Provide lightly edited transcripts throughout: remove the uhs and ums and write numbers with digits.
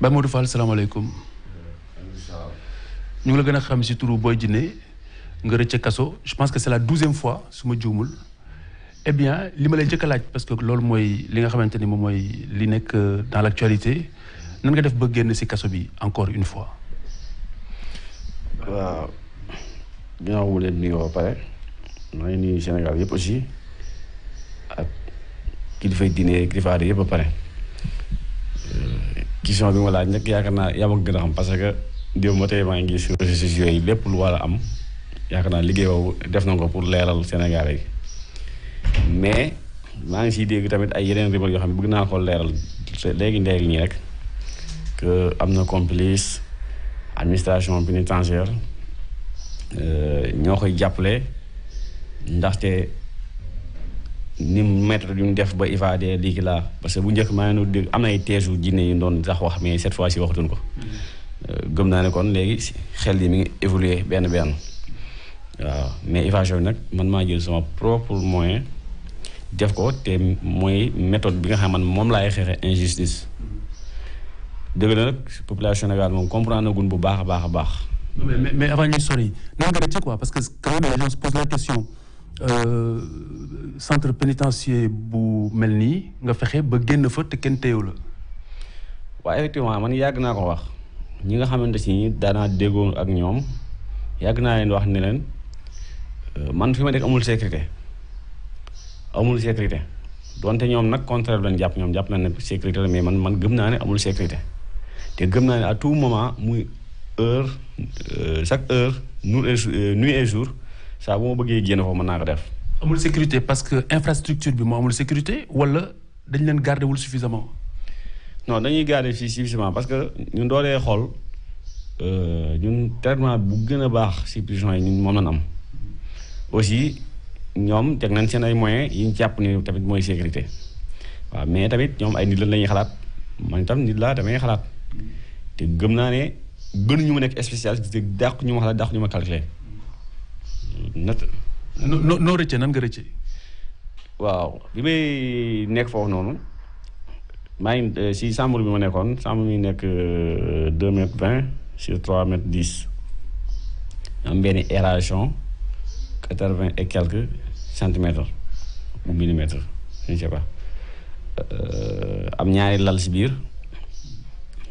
Baye Modou Fall salaamaaleykum. ñu ngi la gën a xam si turu Boy Djiné nga rëcc kaso je pense que c'est la 12e fois su ma juumul. Eh bien li ma lay njëkk a laaj parce que loolu mooy li nga xamante ni moom mooy li nekk dans l'actualité nan nga def ba génn si kaso bi encore une fois. waaw ginnaaw wu leen nuyoo ba pare maa ngi nuyu Sénégal yëpp aussi ak kilifay diine kilifa aada yëpp ba pare question bi ma laaj nag yaakaar naa yaa ma gën a xam parce que démb ba tey maa ngi gis sur réseaux sociaux yi lépp lu war a am yaakaar naa liggéey boobu def na ko pour leeral Sénégal yi mais maa ngi siy dégg tamit ay yeneen rumeur yoo xam ne bëgg naa ko leeral léegi nii rek que am na complice administration pénitentiaire ñoo koy jàppale ndaxte ni méthode yu ñu def ba évadé lii ki laa parce que bu njëkk maa ngi dégg am na ay teesu jinne yu doon sax wax mais cette fois ci waxatuñ ko gëm naa ne kon léegi xel yi mi ngi évoluer benn waaw mais évasion bi nag man maa jël sama propre moyen def ko te mooy méthode bi nga xam man moom laay xeexe injustice dëgg la nag population Sénégal moom comprendre gun bu baax a baax. mais avant ñuy sori nan nga rëcc quoi parce que quand même les gens se posent la question centre pénitentiaire bu mel nii nga fexe ba génn fa te kenn téyew la. waaw effectivement man yàgg naa ko wax ñi nga xamante si daanaa déggoo ak ñoom yàgg naa leen wax ne leen man fi ma nekk amul sécurité donte ñoom nag contraire lañ jàpp ñoom jàpp naa ne sécurité la mais man gëm naa ne amul sécurité te gëm naa ne à tout moment muy heure chaque heure nuit et jour saa bu ma bëggee génn foofu mën naa ko def. amul sécurité parce que infrastructure bi moo amul sécurité wala dañ leen garder wul suffisamment. non dañuy garder fii suffisamment parce que ñun doolee xool ñun traitement bu gën a baax si prison yi ñun moom lañ am aussi ñoom teg nañ seen ay moyens yi ñu jàpp ni tamit mooy sécurité waaw mais tamit ñoom ay nit la ñuy xalaat man tam nit laa damay xalaat te gëm naa ne gënuñu ma nekk spécialiste te dàq ñu ma xalaat dàq ñu ma calculer nat. noo rëcce nan nga rëcce. waaw bi may nekk foofu noonu maa ngi si chambre bi ma nekkoon chambre bi nekk 2 m 20 sur 3 m 10 am benn aération 80 et quelques centimètres ou millimètres je ne sais pas am ñaari lal si biir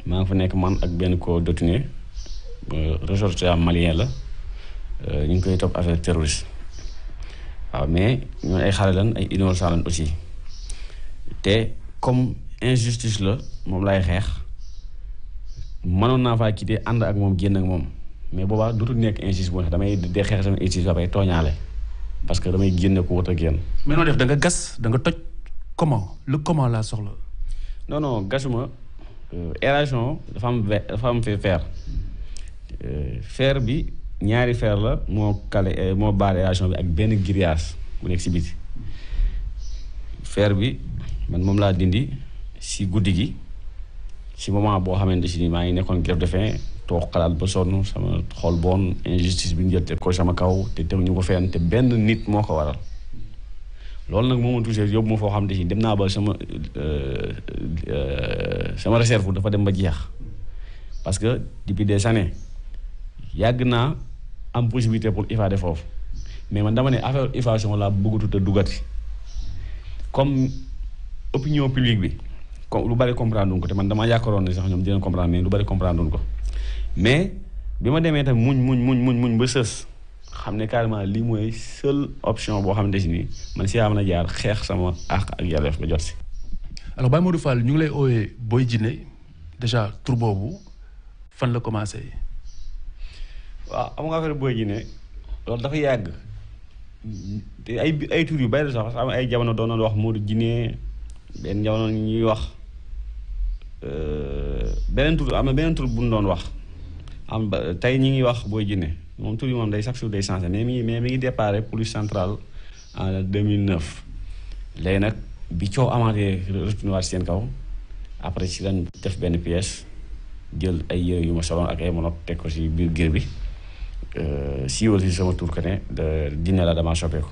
maa ngi fa nekk man ak benn co-détenu ressortissant malien la ñu ngi koy topp affaire terroriste waaw mais ñooñu ay xale lan ay innocent lan aussi te comme injustice la moom lay xeex mënoon naa faa quitté ànd ak moom génn ak moom mais boobaa dootul nekk injustice boo xam damay dee xeex sama injustice ba pare tooñaale parce que damay génne ko wut a génn. mais noo def da nga gas da nga toj comment comment laa soxla. non gasuma aération dafa am fer fer bi ñaari fer la moo kale moo baar aération bi ak benn grillage bu nekk si biti fer bi man moom laa dindi si guddi gi si moment boo xamante si ni maa ngi nekkoon grève de faim toog xalaat ba sonn sama xol boon injustice bi ñu jël teg ko sama kaw te teg ñu ko fenn te benn nit moo ko waral loolu nag moo ma touché yóbbu ma foo xamante si dem naa ba sama réserve dafa dem ba jeex parce que depuis des années yàgg naa am possibilité pour évadé foofu mais man dama ne affaire évasion laa bëggatu te duggati comme opinion publique bi comme lu bari comprendre duñ ko te man dama yaakaaroon ne sax ñoom dinañ comprendre mais lu bari comprendre duñ ko mais bi ma demee tamit muñ ba sës xam ne carrément lii mooy seule option boo xamante si nii man si yaa mën a jaar xeex sama àq ak yelleef nga jot si. alors Baye Modou Fall ñu ngi lay oowee Boy Djiné déjà tur boobu fan la commencé. waaw am nga affaire Boy Djiné loolu dafa yàgg te ay tur yu bari sax am ay jamono doon na wax Modou Djiné benn jamono ñuy wax beneen tur am na beneen tur bu ñu doon wax am ba tey ñi ngi wax Boy Djiné moom tur yi moom day chaque jour day changé mais mi ngi déparé police centrale en 2009 léegi nag bi coow amaatee retourné waat seen kaw après ci lañ def benn pièce jël ay yére yu ma soloon ak ay monot teg ko si biir gér bi siiwal si sama tur que ne Djiné la dama soppeeku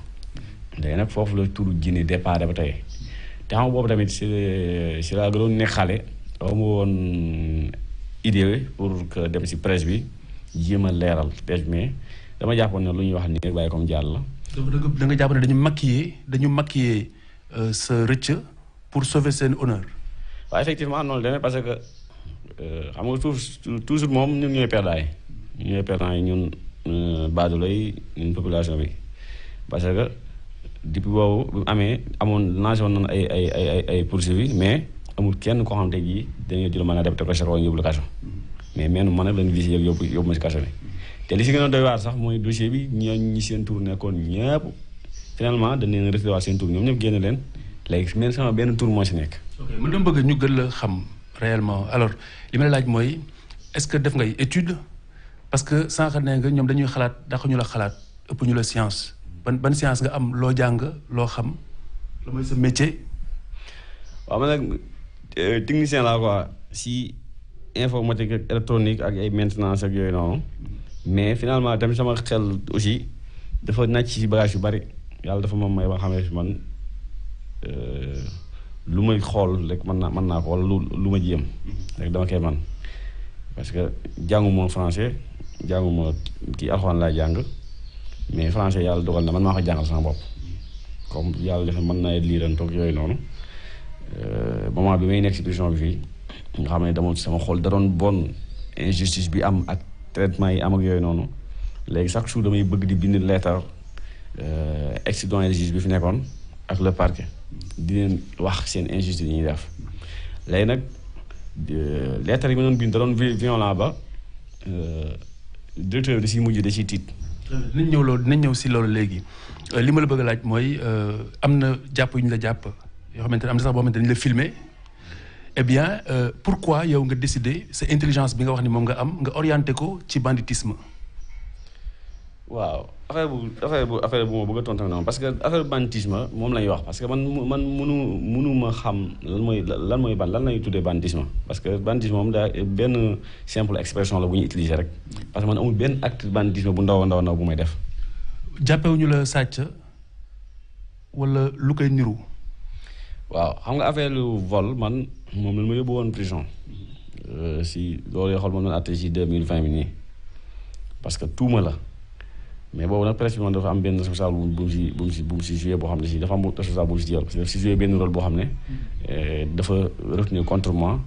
léegi nag foofu la turu Djiné déparé ba tey te xam boobu tamit si laa gënoon nekk xale amu woon idée pour que dem si presse bi jéem a leeral mais dama jàppoon ne lu ñuy wax nii rek bàyyi comme jàll la. da nga jàpp ne dañu maquiller sa rëcc pour sauver seen honneur. waaw effectivement noonu la demee parce que xam nga toujours moom ñun ñooy perdants yi ñun baadoolo yi ñun population bi parce que depuis boobu bu amee lancé woon nañu ay poursuites mais amul kenn koo xam te jii dañoo jël mën a def te ko chako yóbbu la kaso mais man nag lañu visé yóbbu ma si kaso bi te li si gën a doy waar sax mooy dossier bi ñi seen tour nekkoon ñëpp finalement dañ leen retiré waat seen tour ñoom ñëpp génn leen léegi même sama benn tour moo si nekk. ok man dama bëgg ñu gën la xam réellement alors li ma la laaj mooy est-ce que def ngay étude parce que sànq nee nga ñoom dañuy xalaat dàq ñu la xalaat ëpp ñu la science ban science nga am loo jàng loo xam la mooy sa métier. waaw man nag technicien laa quoi si informatique ak électronique ak ay maintenance ak yooyu noonu mais finalement tamit sama xel aussi dafa nàcc si bagage yu bari yàlla dafa ma may ba xam ne man lu may xool rek mën naa ko wala lu ma jéem rek dama koy man parce que jànguma français jànguma kii alxuraan laa jàng mais français yàlla dogal na man maa ko jàngal sama bopp comme yàlla def mën naa liirantoog yooyu noonu moment bi may nekk si prison bi fii nga xam ne dama sama xol da doon bon injustice bi am ak traitement yi am ak yooyu noonu léegi chaque jour damay bëgg di bind lettre ex-doyen de justice bi fi nekkoon ak le parquet di leen wax seen injustice yi ñuy def léegi nag lettre yi ma doon bind da doon violent ba directeur bi da siy mujj da siy tiit. dinañ ñëw si loolu léegi li ma la bëgg a laaj mooy am na jàpp yu ñu la jàpp yoo xamante ne am na sax boo xamante ne dañu la filmer eh bien pourquoi yow nga décider sa intelligence bi nga wax ni moom nga am nga orienté ko ci banditisme. waaw affaire bu ma bëgg a tontu noonu parce que affaire banditisme moom la ñuy wax parce que man mënuma xam lan lañuy tuddee banditisme parce que banditisme moom daa benn simple expression la bu ñu utiliser rek parce que man amul benn acte banditisme bu ndaw bu may def. jàppewuñu la sàcc wala lu koy niru. waaw xam nga affaire lu vol man moom la ma yóbbu woon prison si loolu yoo xool moom la àtte si 2020 bi nii parce que tuuma la. mais boobu nag presque moom dafa am benn responsable bu mu si joué boo xam ne si dafa am responsable bu mu si jël parce que dafa si joué benn rôle boo xam ne dafa retenir contre moi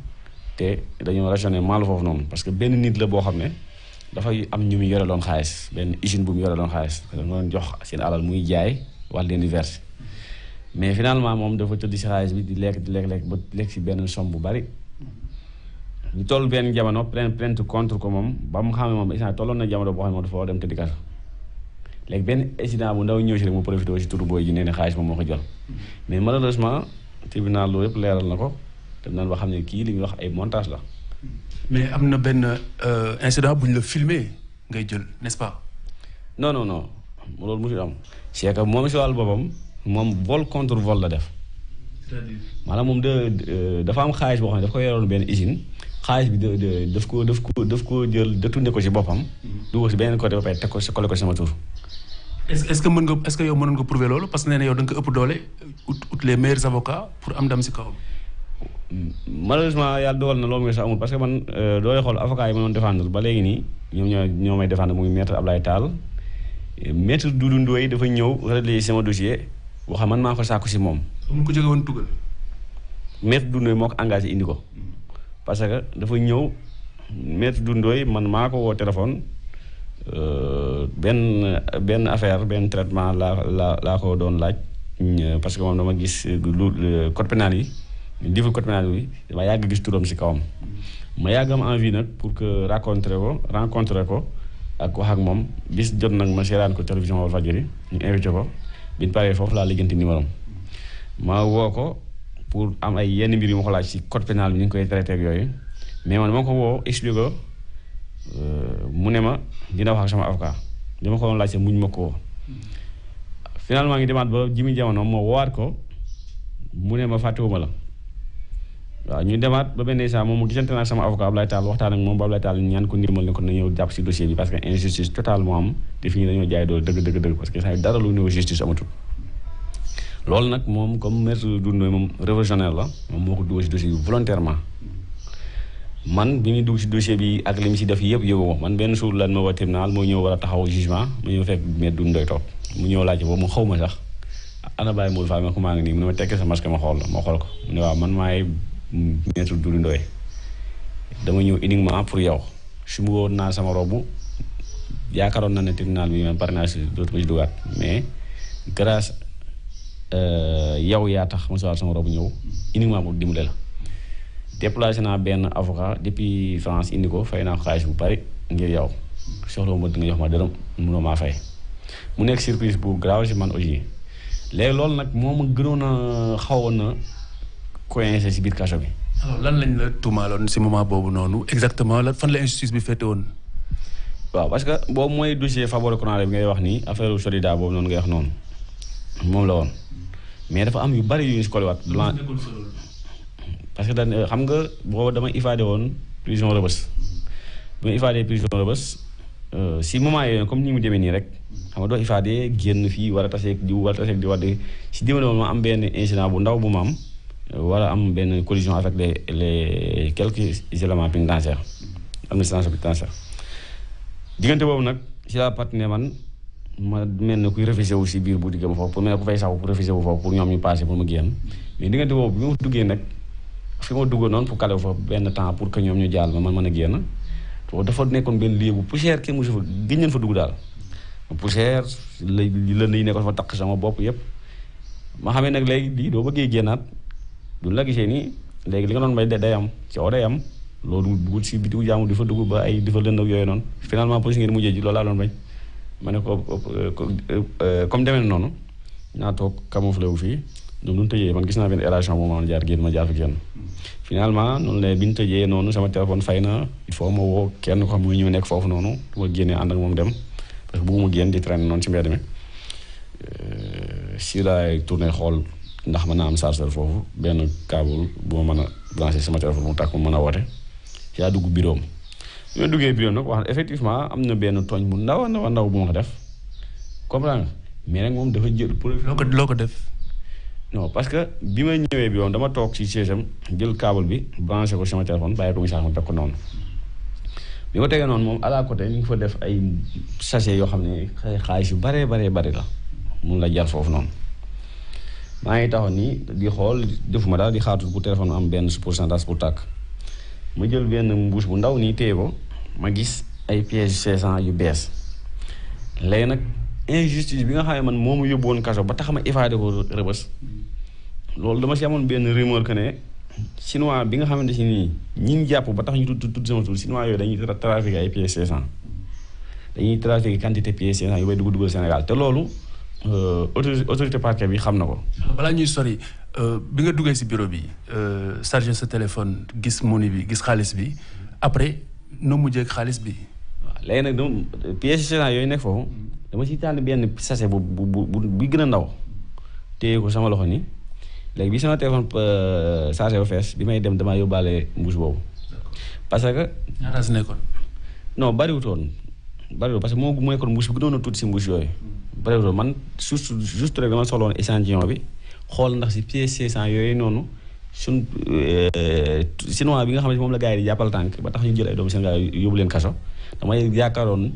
te dañoo raisonné mal foofu noonu parce que benn nit la boo xam ne dafay am ñu mu yore loon xaalis benn usine bu mu yore loon xaalis da doon jox seen alal muy jaay wax leen di verser mais finalement moom dafa tëdd si xaalis bi di lekk ba lekk si benn somme bu bari ñu toll benn jamono plainte contre ko moom ba mu xam ne moom instant tolloon na jamono boo xam ne moom dafa war dem tëddi kaso léegi benn incident bu ndaw ñëw si rek mu profité aussi turu booy ji nee na xaalis moom moo ko jël mais malheureusement tribunal loolu yëpp leeral na ko te naan ba xam ne kii li ñuy wax ay montage la. mais am na benn incident bu ñu la filmé ngay jël n'est-ce pas. non loolu musul am c'est que moom si wàllu boppam moom vol contre vol la def. c'est-à-dire maanaam moom dafa am xaalis boo xam ne daf ko yoroon benn usine xaalis bi daf ko jël détourné ko si boppam. dugal si beneen côté ba pare teg ko collé ko sama tur. est-ce que yow mënoon nga prouver loolu parce que nee na yow da nga ko ëpp doole ut les meilleurs avocats pour am ndam si kawam. malheureusement yàlla dogal na loolu nga sax amul parce que man dooy xool avocat yi ma doon défendre ba léegi nii ñoo may défendre muy maître Ablaye Tall maître Doudou Ndoye dafa ñëw relayer sama dossier boo xam man maa ko sàkku si moom. mu ko jóge woon tugal. maître Doudou Ndoye moo ko engagé indi ko parce que dafa ñëw maître Doudou Ndoye man maa ko woo téléphone. benn affaire benn traitement laa ko doon laaj parce que moom dama gis lu code pénal yi livre code pénal bi dama yàgg gis turam si kawam ma yàgg am envie nag pour que rencontrer ko ak wax ak moom bis jot nag ma seeraan ko télévision Walfadjri ñu invité ko bi ñu paree foofu laa lijjanti numéro ma woo ko pour am ay yenn mbir yu ma ko laaj si code pénal bi ñu ngi koy traité ak yooyu mais man ma ko woo expliqué ko mu ne ma dina wax ak sama avocat li ma ko doon laajte muñ ma ko woo finalement ngi demaat ba jimi jamono moo woowaat ko mu ne ma fàttewuma la waaw ñu demaat ba benn saa moom mu gisante naa sama avocat Ablaye Tall waxtaan ak moom ba Ablaye Tall ñaan ko ndimbal ne ko na ñëw jàpp si dossier bi parce que injustice totale moo am te fi ñu dañoo jaay doole dëgg parce que saa yu dara lu néew justice amatul loolu nag moom comme maître Doudou Ndoye moom révolutionnaire la moom moo ko dugal si dossier bi volontairement man bi ñu dugg si dossier bi ak li mu si def yëpp yëgu man benn suur lan ma woo tribunal moo ñëw war a taxaw jugement mu ñëw fekk Me Doudou Ndoye toog mu ñëw laajte boobu mu xaw ma sax ana Baye Modou Fall ma ko maa ngi nii mu ne ma tekki sa masque ma xool ko mu ne waaw man maay Maître Doudou Ndoye dama ñëw uniquement pour yow su mu woon naa sama robu yaakaaroon na ne tribunal bi man pare naa si dootuma si dugaat mais grâce yow yaa tax ma soxla sama robu ñëw uniquement pour dimbale la. déplacé naa benn avocat depuis France indi ko fay naa ko xaalis bu bari ngir yow soxla ma di nga jox ma dërëm mënoo maa fay mu nekk surprise bu grave si man aussi léegi loolu nag moo ma gënoon a xawoon na coincé si biir kaso bi. alors lan lañ la tuumaaloon si moment boobu noonu exactement lan fan la injustice bi féete woon. waaw parce que boobu mooy dossier Faboro Konaré bi ngay wax nii affaire Solida boobu noonu ngay wax noonu moom la woon mais dafa am yu bari yu ñu si kolewaat. parce que dañ xam nga boobu dama ifade woon prison Rebeuss bi ma ifadee prison Rebeuss si moment yooyu comme ni mu demee nii rek xam nga doo ifadee génn fii war a taseeg di wax de si dimbali woon ma am benn incident bu ndaw bu ma am war a am benn collision avec les quelques éléments pénitentiaires administration pénitentiaire diggante boobu nag si la partie ne man ma mel ne kuy réfléchir wu si biir bu digg ma foofu pour mel ne ku fay sax pour réfléchir wu foofu pour ñoom ñu passé pour ma génn mais diggante boobu bi ma duggee nag fi ma duggoon noonu pour kale fa benn temps pour que ñoom ñu jàll ma man mën a génn dafa nekkoon benn lieu bu poussière kenn mosu fa gëj nañ fa dugg daal poussière lënd yi nekkoon fa takk sama bopp yëpp ma xamee nag léegi lii doo bëggee génnaat du la gisee nii léegi li nga doon bay day am coow day am loolu dugul si bitigu jaamu di fa dugg ba ay di fa lënd ak yooyu noonu finalement police ngeen mujjee ji loolu laa doon bañ ma ne ko comme demee noonu naa toog camouflé wu fii ñoom nu ñu tëjee man gis naa benn relation bu ma jaar génn ma jaar fi génn finalement noonu la bi ñu tëjee noonu sama téléphone fay na il faut ma woo kenn ko xam muy ñëw nekk foofu noonu ma génnee ànd ak moom dem parce que bëgguma génn di traîner noonu ci mbedd mi si laay tourné xool ndax mën naa am chargeur foofu benn câble bu ma mën a branché sama téléphone mu tàkk ma mën a woote ci laa dugg bureau am bi ma duggee bureau nag wax effectivement am na benn tooñ bu ndaw bu ma ko def comprendre nga mais nag moom dafa jël loo ko def. non parce que bi ma ñëwee bi woon dama toog ci siège am jël câble bi branché ko sama téléphone bàyyi ko mu sax ma teg ko noonu bi ma tegee noonu moom à la côté ñu ngi fa def ay sachet yoo xam ne xaalis yu bari la mun la jar foofu noonu maa ngi taxoon nii di xool defuma daal di xaatu bu téléphone am benn pourcentage pour tàkk ma jël benn mbuus bu ndaw nii téye ko ma gis ay pièges 500 yu bees léegi nag injustice bi nga xam ne man moo ma yóbbu woon kaso ba tax ma évadé ko Rebeuss loolu dama si amoon benn rumeur que ne chinois bi nga xamante si nii ñi jàpp ba tax ñu tudd sama tur chinois yooyu dañuy trafiqué ay pièces 500 dañuy trafiqué quantité pièces 500 yu bay dugal Sénégal te loolu autorité parquet bi xam na ko. balaa ñuy sori bi nga duggee si bureau bi chargé sa téléphone gis money bi gis xaalis bi après noo mujjee ak xaalis bi. waaw léegi nag dama pièces 500 yooyu nekk foofu. dama ci tànn benn sachet bu gën a ndaw téye ko sama loxo nii léegi bi sama téléphone chargé ba fees bi may dem damaa yóbbaale mbuus boobu parce que. ñaata si nekkoon. non bariwutoon parce que moo nekkoon mbuus bi gënoon a tuuti si mbuus yooyu bariwutoon man juste rek dama soxla woon échantillon bi xool ndax si pièces 500 yooyu noonu suñ chinois bi nga xam ne moom la gars yi di jàppal tànk ba tax ñu jël ay doomu Sénégal yóbbu leen kaso damay yaakaaroon.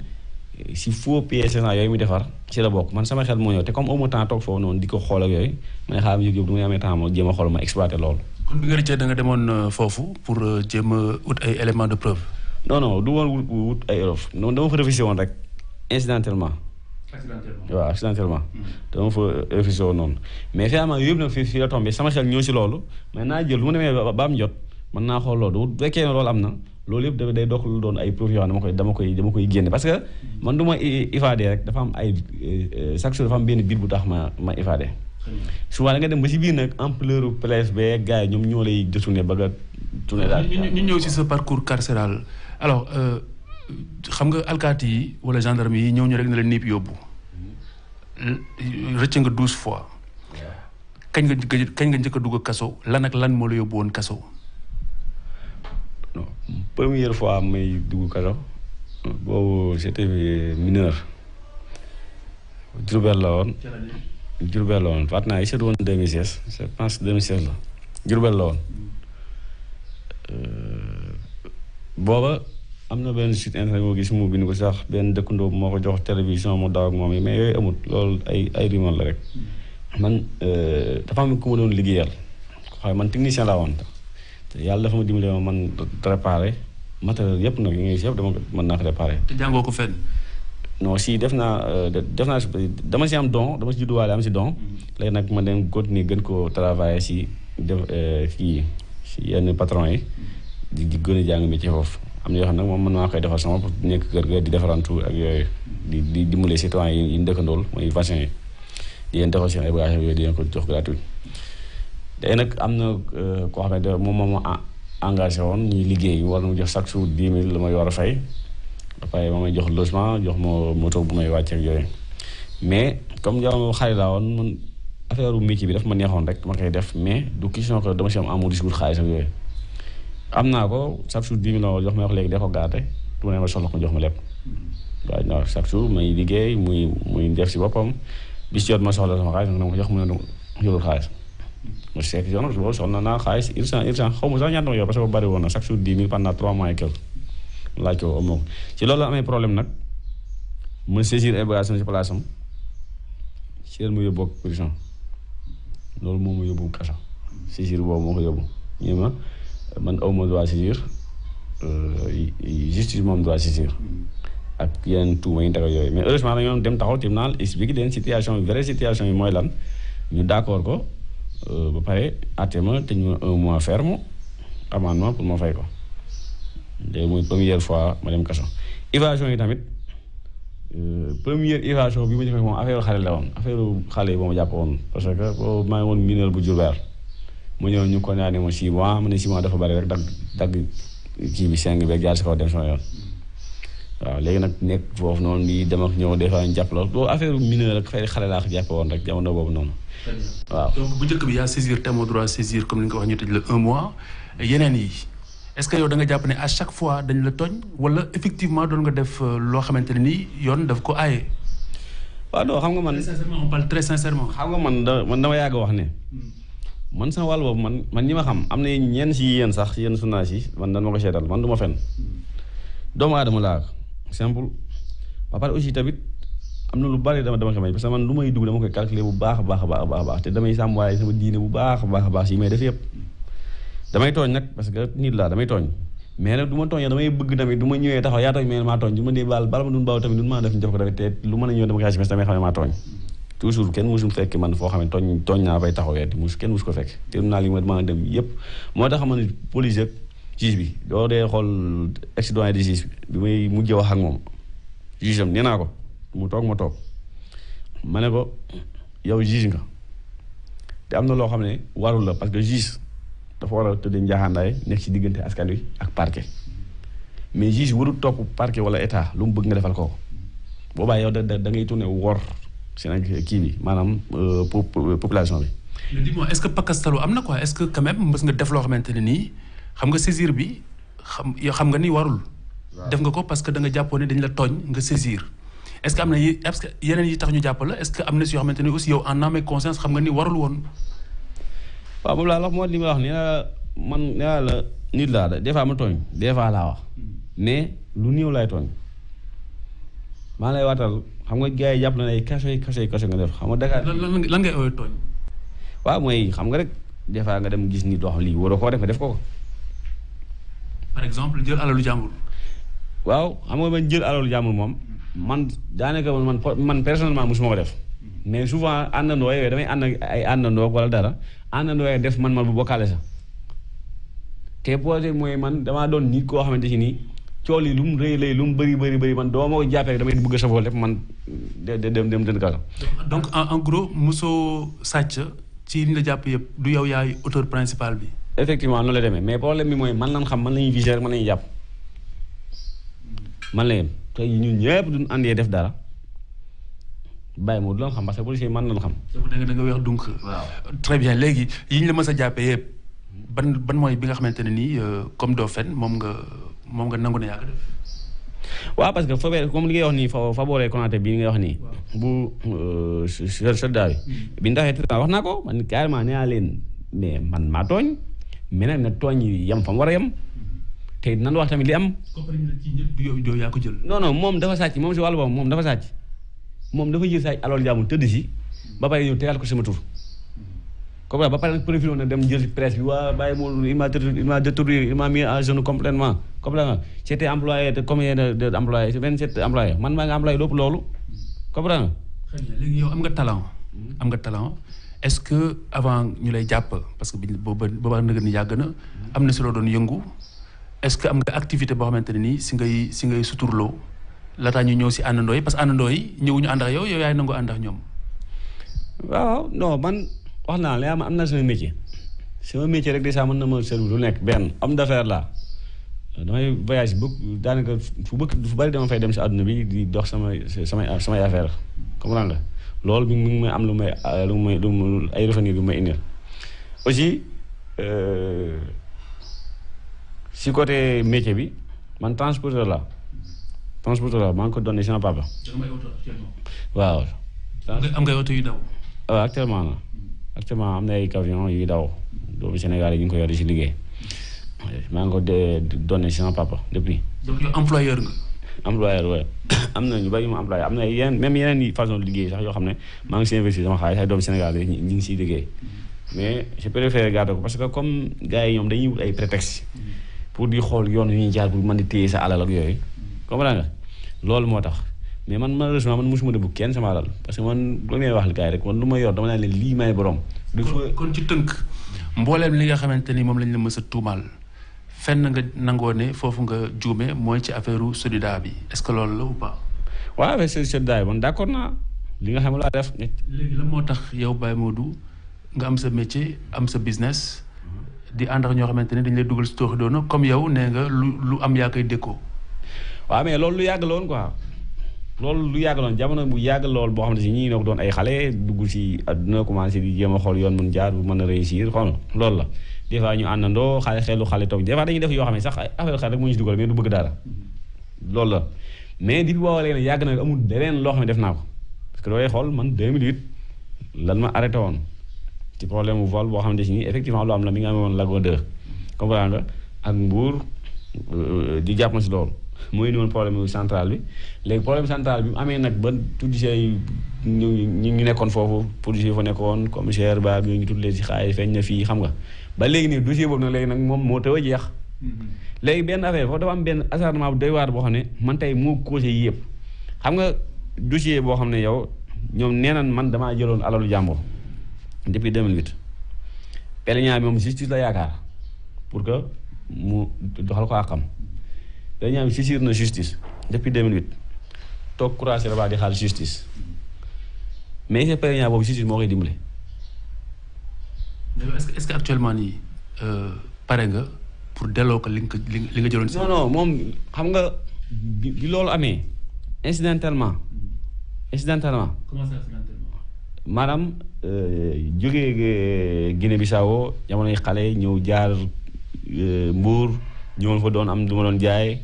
si faux pièces yooyu muy defar ci la bokk man sama xel moo ñëw te comme amoo temps toog foofu noonu di ko xool ak yooyu ma ne xaaral ma yëg-yëg du may amee temps ma jéem a xool ma exploité loolu. kon bi nga rëccee da nga demoon foofu pour jéem a wut ay éléments de preuve. non du woon wut ay preuve non dama fa réfléchi woon rek incidentellement. waaw accidentellement. dama fa réfléchi woon noonu mais finalement yëpp nag fii la tombé sama xel ñëw si loolu mais naa jël lu ma demee ba am jot mën naa xool loolu bu fekkee ne loolu am na. loolu yëpp day dox lu doon ay preuve yoo xam dama koy génne parce que man du ma ifadé rek dafa am ay chaque jour dafa am benn biir bu tax ma ifadé souvent da nga dem ba si biir nag ampleur place ba gars yi ñoom ñoo lay détourné ba nga tourné daal. ñu ñëw si sa parcours carcéral alors xam nga alkaati yi wala gendarme yi ñëw ñu rek ne la niip yóbbu rëcc nga 12 fois kañ nga njëkk a dugg kaso lan ak lan moo la yóbbu woon kaso. non première fois may dugg kaso boobu j'étais mineur Diourbel la woon fàttali naa yi woon 2016 je pense 2016 la Diourbel la woon booba am na benn site internet moo gis mu bind ko sax benn dëkkandoo moo ko jox télévision mu daw ak moom yi mais yooyu amut loolu ay rumeur la rek man dafa am ku ma doon liggéeyal xaw man technicien laa woon te yàlla dafa ma dimbali ma man réparé matériel yëpp nag yi ngay si yëpp dama mën naa ko réparé. te jàngoo ko fenn. non si def naa dama si am don dama si judduwaale am si don léegi nag ma dem continuer gën ko travailler si def kii si yenn patron yi di gën a jàng métier foofu am na yoo xam nag moom mën naa koy defar sama pour nekk kër ga di defarantu ak yooyu di dimbali citoyen yi ndëkkandool mooy vaccin yi di leen defal seen ay bagages yooyu di leen ko jox gratuit léegi nag am na koo xam ne moom ma engagé woon ñuy liggéey war na mu jox chaque jour 10 000 la may war a fay après ma may jox logement jox ma moto bu may wàcc ak yooyu mais comme jamono xale laa woon man affaire métier bi daf ma neexoon rek ma koy def mais du question que dama si am amu discours xaalis ak yooyu am naa ko chaque jour 10 000 la jox ma wax léegi da ko gardé du ma ne ma soxla ko jox ma lépp waaye non chaque jour may liggéey muy def si boppam bis jot ma soxla sama xaalis nag ma jox mu ne yorul xaalis ma seet yoon boobu soxla naa xaalis urgent xaw ma sax ñaata ma yor parce que bari woon na chaque jour 10 000 pendant 3 mois et quelques laaj ko amoo ci loolu la amee problème nag ma saisir ay bagages ci place am ci leen ma yóbbu prison loolu moom ma yóbbu kaso saisir boobu moo ko yóbbu ñu ma man aw ma droit saisir justice moom droit saisir ak yeneen tuuma yi ndax yooyu mais heureusement dañoo dem taxaw tribunal expliqué leen situation yi vraie situation yi mooy lan ñu d'accord ko ba pare àtte ma te ñu 1 mois ferme amendement pour ma fay ko léegi muy première fois ma dem kaso évasion yi tamit première évasion bi ma defee moom affaire xale la woon affaire xale yi boo ma jàpp woon parce que boobu maa ngi woon mineur bu Diourbel mu ñëw ñu condamné ma 6 mois ma ne 6 mois dafa bari rek dagg kii bi 5 beeg jaar si kaw dem sama yoon waaw léegi nag nekk foofu noonu di dem ak ñëw des fois ñu jàpp la boobu affaire mineur ak fay xale laa ko jàppe woon rek jamono boobu noonu waaw. donc bu njëkk bi yaa saisir te amoo droit saisir comme ni nga ko wax ñu tëj la 1 mois yeneen yi est-ce que yow da nga jàpp ne à chaque fois dañ la tooñ wala effectivement doon nga def loo xamante ne nii yoon daf ko aaye. waaw non xam nga man. très sincèrement on parle très sincèrement. xam nga man dama yàgg wax ne. man sama wàll boobu man ñi ma xam am na ñenn si yéen sax yéen sunnaas yi man dan ma ko seetal man du ma fen doomu aadama laa simple ba pare aussi tamit am na lu bari dama ko may parce que man lu may dugg dama koy calculer bu baax a baax te damay sàmm waaye sama diine bu baax a baax yi may def yëpp damay tooñ nag parce que nit laa damay tooñ mais nag du ma tooñee damay bëgg tamit du ma ñëwee taxaw yaa tooñ mais maa tooñ du ma dee bala ma dun baaw tamit du ma def ñu def ko tamit te lu mën a ñëw dama koy mais damay xam ne maa tooñ toujours kenn musul fekk man foo xam ne tooñ naa bay taxawee kenn musu ko fekk te naa li ma dem yëpp moo tax xam ne police ak juge bi doo dee xool ex-doyen de juge bi may mujjee wax ak moom juge am nee naa ko mu toog ma toog ma ne ko yow juge nga te am na loo xam ne warul la parce que juge dafa war a tëddee njaaxaandaay nekk ci diggante askan wi ak parquet mais juge warul topp parquet wala état lu mu bëgg nga defal ko boobaa yow da ngay tourné wor Sénégal kii bi maanaam population bi. mais dis-moi est-ce que pakastalu am na quoi est-ce que quand même mës nga def loo xamante ne nii xam nga saisir bi xam nga ni warul. def nga ko parce que da nga jàppoon ne dañ la tooñ nga saisir. est-ce que am na est-ce que yeneen yi tax ñu jàpp la est-ce que am na si yoo xamante ne aussi yow en âme et conscience xam nga ni warul woon. waaw moom laa wax moo li ma wax nee naa man nee naa la nit laa da des fois ma tooñ des fois laa wax mais lu néew laay tooñ maa lay waatal xam nga gars yi jàpp na ay kaso nga def xam nga Dakar. lan ngay ooyee tooñ. waaw mooy xam nga rek des fois nga dem gis nit wax lii waroo koo def nga def ko. par exemple jël alalu jàmbur. waaw xam nga man jël alalu jàmbur moom man daanaka man personnellement mosuma ko def mais souvent àndandoo yooyu damay ànd ay àndandoo wala dara àndandoo yooyu def man bu bokkaale sax te projet mooy man damaa doon nit koo xamante si nii cool yi lu mu rëy lu mu bëri man doo ma ko jàppee damay bëgg a safoo lépp man dem kaso. donc en gros mosoo sàcc ci li la jàpp yëpp du yow yaay auteur principal bi. effectivement noonu la demee mais problème bi mooy man lañ xam man lañuy viser rek man lañuy jàpp man la yem tey ñun ñëpp duñ àndee def dara bàyyi moo du la xam parce que policier man lañ xam. da nga weex donc. waaw très bien léegi yi ñu la mës a jàppee yëpp ban mooy bi nga xamante ne nii comme doo fen moom nga nangu ne yaa ko def. waaw parce que foobee comme li ngay wax nii fa boolee Konaté bii ngay wax nii. bu soldat bi ñu taxee wax naa ko man carrément nee naa leen mais man maa tooñ mais nag na tooñ yi yem fa mu war a yem te nan wax tamit li am. yow yaa ko jël. non non moom dafa sàcc moom si wàllu boobu moom dafa sàcc moom dafa jël sàcc alors jàmm tëdd si ba pare ñëw tegal ko sama tur. comme ba pare nag profil na dem jël presse bi waa bàyyi moom il m'a détruit il m'a mis à genoux complètement comprendre nga c'était employé de combien de employés 27 employés man maa ngi employé lépp loolu comprendre nga. léegi yow am nga talent est-ce que avant ñu lay jàpp parce que booba nga ni yàgg na am na si loo doon yëngu est-ce que am nga activité boo xamante ne nii si ngay suturloo laataa ñu ñëw si àndandoo yi parce que àndandoo yi ñëwuñu ànd ak yow yaay nangu ànd ak ñoom. waaw non man wax naa la am na sama métier rek déjà mën na ma servir lu nekk benn homme d'affaires la damay voyage bu daanaka fu bari dama fay dem si àdduna bi di dox samay affaire comprendre nga loolu mi ngi may am lu may ay revenus yu may indil aussi si côté métier bi man transporteur la maa ngi ko donné sama papa. waaw. am ngay oto yu daw. waaw actuellement am na ay camion yuy daw doomu Sénégal yi ñu ngi ko yor si liggéey maa ngi ko donné sama papa depuis. donc yow employeur nga. employeur waaye am na ñu bari mu employé am na yeneen façon liggéey sax yoo xam ne maa ngi si investir sama xaalis ay doomu Sénégal yi ñu ngi siy liggéey mais je préfère garder ko parce que comme gars yi ñoom dañuy wut ay prétexte pour di xool yoon yu ñuy jaar pour mën di téye sa alal ak yooyu comprends nga loolu moo tax. mais man malheureusement man mosuma dëbb kenn sama alal parce que man bu ngay wax li gars yi rek man lu ma yor dama naan leen lii may borom. kon ci tënk mbooleem li nga xamante ni moom lañ la mës a tuumaal fenn nga nangoo ne foofu nga juume mooy ci affaire Sodida bi est-ce que loolu la ou pas. waaw mais Sodida bi man d'accord naa li nga xam laa def. léegi la moo tax yow Baye Modou nga am sa métier am sa business di ànd ak ñoo xamante ne dañ lay dugal si tooxi doona comme yow nee nga lu am yaa koy déggoo. waaw mais loolu lu yàgg la woon quoi. loolu lu yàgg loon jamono bu yàgg lool boo xam ne si ñii ñoo doon ay xale dugg si àdduna commencé di jéem a xool yoon mun jaar bu mën a réussir xool loolu la des fois ñu àndandoo xale toog des fois dañuy def yoo xam ne sax affaire xale rek moo ñu si dugal mais du bëgg dara loolu la mais depuis booba léegi nag yàgg na amul leneen loo xam ne def naa ko parce que dooy xool man 2008 lan ma arrêté woon ci problème mu vol boo xam ne si nii effectivement lu am la mi nga amee woon Lago 2 comprendre nga ak Mbour di jàpp na si loolu mooy indi woon problème central bi léegi problème central bi mu amee nag ba policiers yi ñu nekkoon foofu policiers yi fa nekkoon commissaire ba yooyu ñu tudd leen si xaalis feeñ na fii xam nga ba léegi nii dossier boobu nag léegi nag moom moo taw a jeex léegi benn affaire foofu dafa am benn acharnement bu doy waar boo xam ne man tey moo causé yi yëpp xam nga dossier boo xam ne yow ñoom nee nañ man damaa jëloon alalu jàmbur depuis 2008 plaignant bi moom justice la yaakaar pour que mu doxal ko àqam dañu saisir na justice depuis 2008 toog courage la di xaar justice mais ce plaignant boobu justice moo koy dimbale. est-ce que actuellement nii pare nga pour delloo ko li nga jëloon. non moom xam nga bi loolu amee incidentellement. comment ça incidentellement. maanaam jógee Guinée-Bissau jamonoy xale ñëw jaar Mbour ñëwoon fa doon am lu ma doon jaay.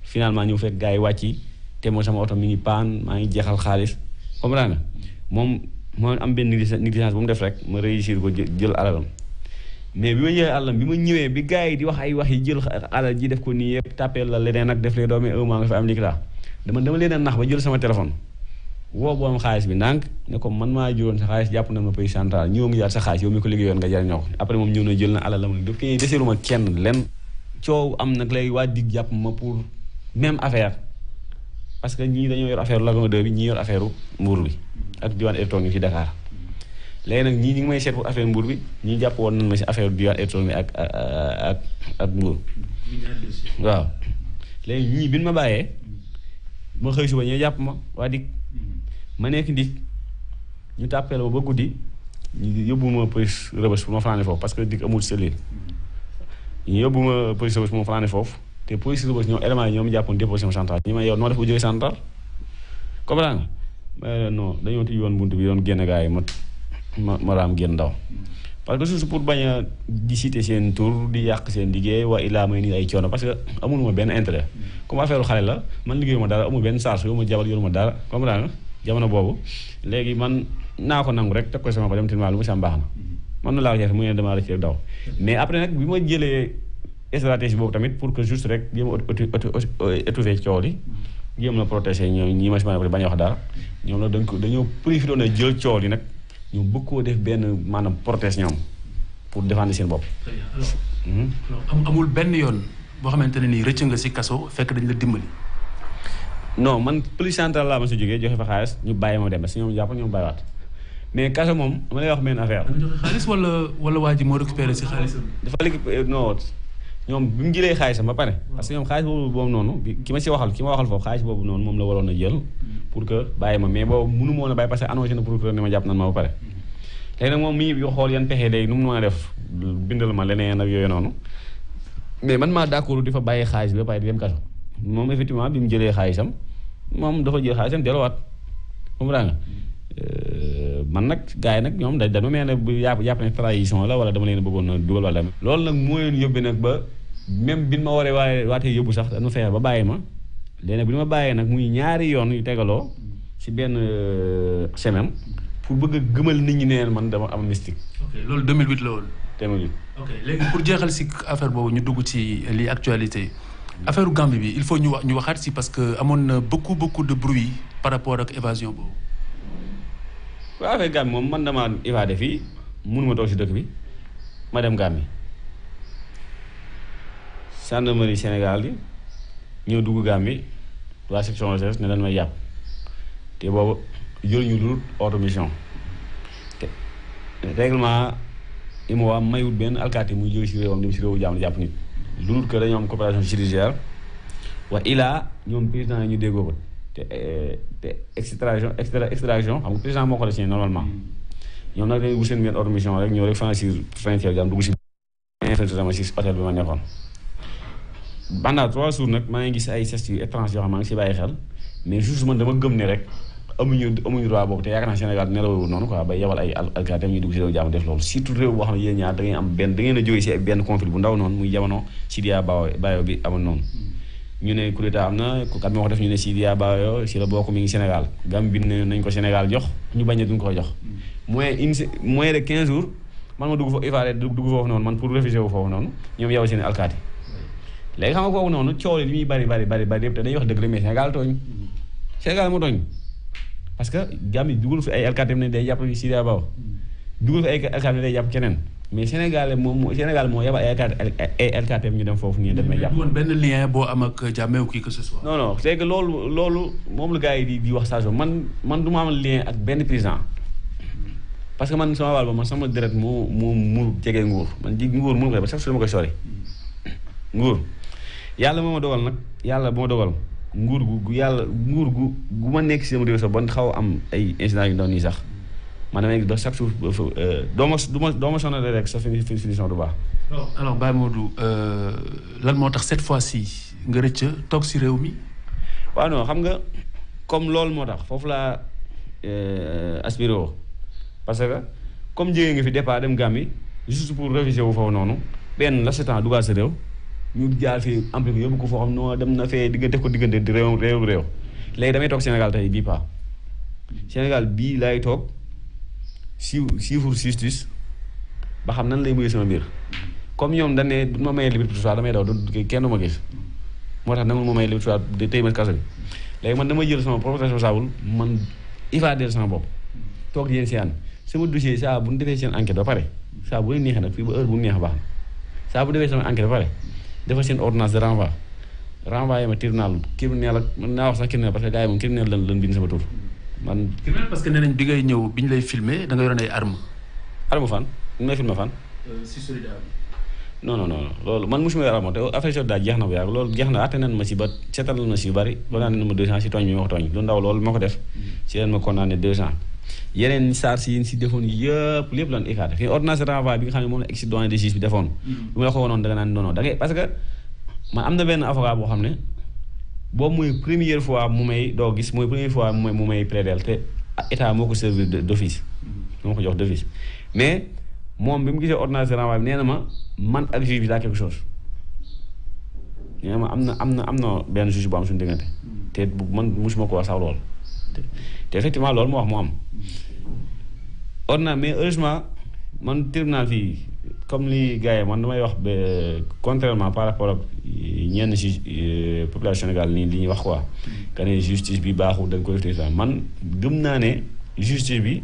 finalement ñëw fekk gars yi wàcci te moo sama oto mi ngi paan maa ngi jeexal xaalis comprendre nga moom moo am benn négligence bu mu def rek ma réussir ko jël alalam mais bi ma jëlee alalam bi ma ñëwee bi gars yi di wax ay wax yi jël alal ji def ko nii yëpp tàppeel la leneen ak def lee doomi maa nga fa am liquida dama leen a nax ba jël sama téléphone woo boom xaalis bi ndànk ne ko man maa juróon sa xaalis jàpp na ma pays central ñëw ngi jaar sa xaalis yow mi ko liggéeyoon nga jariñoo ko après moom ñëw na jël na alalam daf koy deseelu ma kenn len coow am nag lay waa dig jàpp ma pour même affaire parce que ñii dañoo yor affaire Lagon 2 bi ñii yor affaire Mbour bi ak diwaan électronique ci Dakar léegi nag ñii ñu ngi may seet pour affaire Mbour bi ñii jàpp woon nañ ma si affaire diwaan électronique ak Mbour waaw léegi ñii bi ñu ma bàyyee ma xëy suba ñee jàpp ma waa dik ma nekk ndik ñu tàppee la ba guddi ñu yóbbu ma police Rebeuss pour ma fanaane foofu parce que dik amul cellule ñu yóbbu ma police Rebeuss pour ma fanaane foofu te police Rebeuss ñoom éléments yi ñoom jàppoon déposition centrale ñu ma yow noo def bu jógee centrale comprendre nga non dañoo tëj woon bunt bi doon génn gars yi ma raam génn ndaw parce que surtout pour bañ a di citer seen tour di yàq seen liggéey waa ilaa may nii ay coono parce que amul ma benn intérêt comme affaire xale la man liggéeyu ma dara amul benn charge yow ma jabar yoru ma dara comprendre nga jamono boobu léegi man naa ko nangu rek teg ko sama ko dem tilmaa lu mu sam baax na man na laa ko jeex mu ne damaa rëcc rek daw mais après nag bi ma jëlee stratégie boobu tamit pour que juste rek jéem a étouffer coow li jéem la protéger ñoom ñi ma si mën a bañ a wax dara ñoom nag dañoo profité na jël coow li nag ñu bëgg koo def benn maanaam protège ñoom pour défendre seen bopp. amul benn yoon boo xamante ne nii rëcc nga si kaso fekk dañ la dimbali. non man police centrale laa ma si jógee joxe fa xaalis ñu bàyyi ma dem parce que ñoom jàpp ñoom bàyyiwaat mais kaso moom dama lay wax benn affaire. da nga joxe xaalis wala waa ji moo récupéré si xaalisam. dafa léegi non ñoom bi mu jëlee xaalisam ba pare parce que ñoom xaalis boobu noonu ki ma waxal foofu xaalis boobu noonu moom la waroon a jël pour que bàyyi ma mais boobu mënu ma woon a bàyyi parce que annoncé na procureur ne ma jàpp nan ma ba pare. léegi nag moom mi ngi xool yan pexe day nu mu mën a def bindal ma leneen ak yooyu noonu mais man maa d'accord di fa bàyyi xaalis bi ba pare di dem kaso moom effectivement bi mu jëlee xaalisam moom dafa jël xaalisam delluwaat comprends nga man nag gars yi nag ñoom dañu mel ne bu jàpp ne trahison la wala dama leen bëggoon a dugal wala loolu nag moo leen yóbbee nag ba même bi ma waree waatee yóbbu sax dañu fexe ba bàyyi ma léegi nag bi ma bàyyee nag muy ñaari yoon yu tegaloo ci benn semaine pour bëgg a gëmal nit ñi neen man dama am mystique. ok loolu 2008 la woon. 2008. ok léegi pour jeexal si affaire boobu ñu dugg ci li actualité affaire Gambie bi il faut ñu waxaat si parce que amoon na beaucoup de bruit par rapport ak évasion boobu. waaw affaire Gambie moom man damaa évadé fii mënuma toog si dëkk bi ma dem Gambie gendarmerie Sénégal yi ñëw dugg Gambie waa section recherche ne dañ may jàpp te boobu jëluñu lu ordre mission te règlement IMOA mayut benn alkaati muy jóge si réewam dem si réewu jàmm jàpp nit lu dul que dañoo am coopération judiciaire wa ilaa ñoom président yi ñu déggoo ko te extraction xam nga président moo ko def normalement ñoom nag dañuy wut seen benn ordre mission rek ñëw rek franchir frontière jàmm dugg si infiltré si hôtel bi ma nekkoon pendant 3 jours nag maa ngi gis ay gestes yu étrange yoo xam maa ngi si bàyyi xel mais juste man dama gëm ne rek amuñu droit boobu te yaakaar naa Sénégal nelawul noonu quoi bay yebal ay alkaati ñu dugg si réew jàmm def loolu surtout réew boo xam ne yéen ñaar da ngeen am da ngeen a jógee si benn conflit bu ndaw noonu muy jamono Sidiya Bayo bi amoon noonu ñu ne coup d'état am na kat moo ko def ñu ne Sidiya Bayo si la bokk mi ngi Sénégal Gambie ne nañ ko Sénégal jox ñu bañ a duñ ko jox moins de 15 jours man ma dugg foofu ifaare dugg foofu noonu man pour réfugié wu foofu noonu ñoom yebal seen alkaati léegi xam nga foofu noonu coow li muy bari yëpp te dañuy wax dëgg la mais Sénégal tooñ Sénégal moo tooñ parce que Gambie dugal fi ay alkaati ne day jàpp Sidiya Bayo dugal fi ay alkaati ne day jàpp keneen mais Sénégal moo yebal ay alkaati ñu dem foofu nii dañ may jàpp. woon benn lien boo am ak Jammeh ou qui que ce soit. non c'est que loolu moom la gars yi di wax saa man du ma am lien ak benn président parce que man sama wàll ba man sama deret mu jege nguur man ji nguur mënu ko def ba sax su ma koy sori nguur yàlla moo ma dogal nag yàlla bu ma dogal nguur gu ma nekk si sama réew sax ban xaw am ay incidents yu ndaw nii sax man damay ba chaque jour doo ma sonal rek sa finition du baax. alors Baye Modou lan moo tax cette fois-ci nga rëcc toog si réew mi. waaw non xam nga comme loolu moo tax foofu laa aspiré woo parce que comme jege nga fi départ dem Gambie juste pour réviser wu foofu noonu benn la setan dugal sa réew ñu jaar fi amplifié yóbbu ko foo xam noo dem na fee def ko diggante di réew léegi damay toog Sénégal tey bii pas Sénégal bii laay toog suivre justice ba xam nan lay muyee sama mbir comme ñoom dañ ne du ma mayee liberté provisoire damay daw kenn du ma gis moo tax nangul ma mayee liberté provisoire de tey ma kaso bi léegi man damay jël sama propre responsable man évadé sama bopp toog di yéen si ànd sama dossier saa bu ñu defee seen enquête ba pare saa bu leen neexee nag fii ba heure bu neex baax na saa bu defee sama enquête ba pare defal seen ordonnance de renvoyé ma tribunal criminel ak mën naa wax sax criminel parce que gars yi moom criminel lan bind sama tur man. criminel parce que nee nañ bi ngay ñëw bi ñu lay filmé da nga yoroon ay armes. arme fan ñu may filmé fan. si Solida. non loolu man mosuma yor arme te affaire Solida jeex na bu yàgg loolu jeex na atte nañ ma si ba seetal ma si yu bëri ba naan ma 2 ans si tooñ bi ma ko tooñ lu ndaw loolu moo ko def si leen ma condamné 2 ans yeneen saar si yéen si defoon yëpp lépp lan écarté fii ordonnance de renvoi bi nga xam ne moom la ex doyen de justice bi defoon lu ma la ko wonoon da nga naan non da ngay parce que man am na benn avocat boo xam ne boobu mooy première fois mu may doo gis mooy première fois mu may plaider te état moo ko servir d'office moo ko jox d'office mais moom bi mu gisee ordonnance de renvoi bi nee na ma man ak juge bi daa quelque chose nee na ma am na benn juge bu am suñu diggante te man musuma ko wax sax lool te effectivement loolu moo wax mu am ordonnance mais heureusement man tribunal fii comme li gars yi man damay wax ba contrairement par rapport ak ñenn ci population Sénégal nii li ñuy wax quoi que ne justice bi baaxul dañ koy def man gëm naa ne justice bi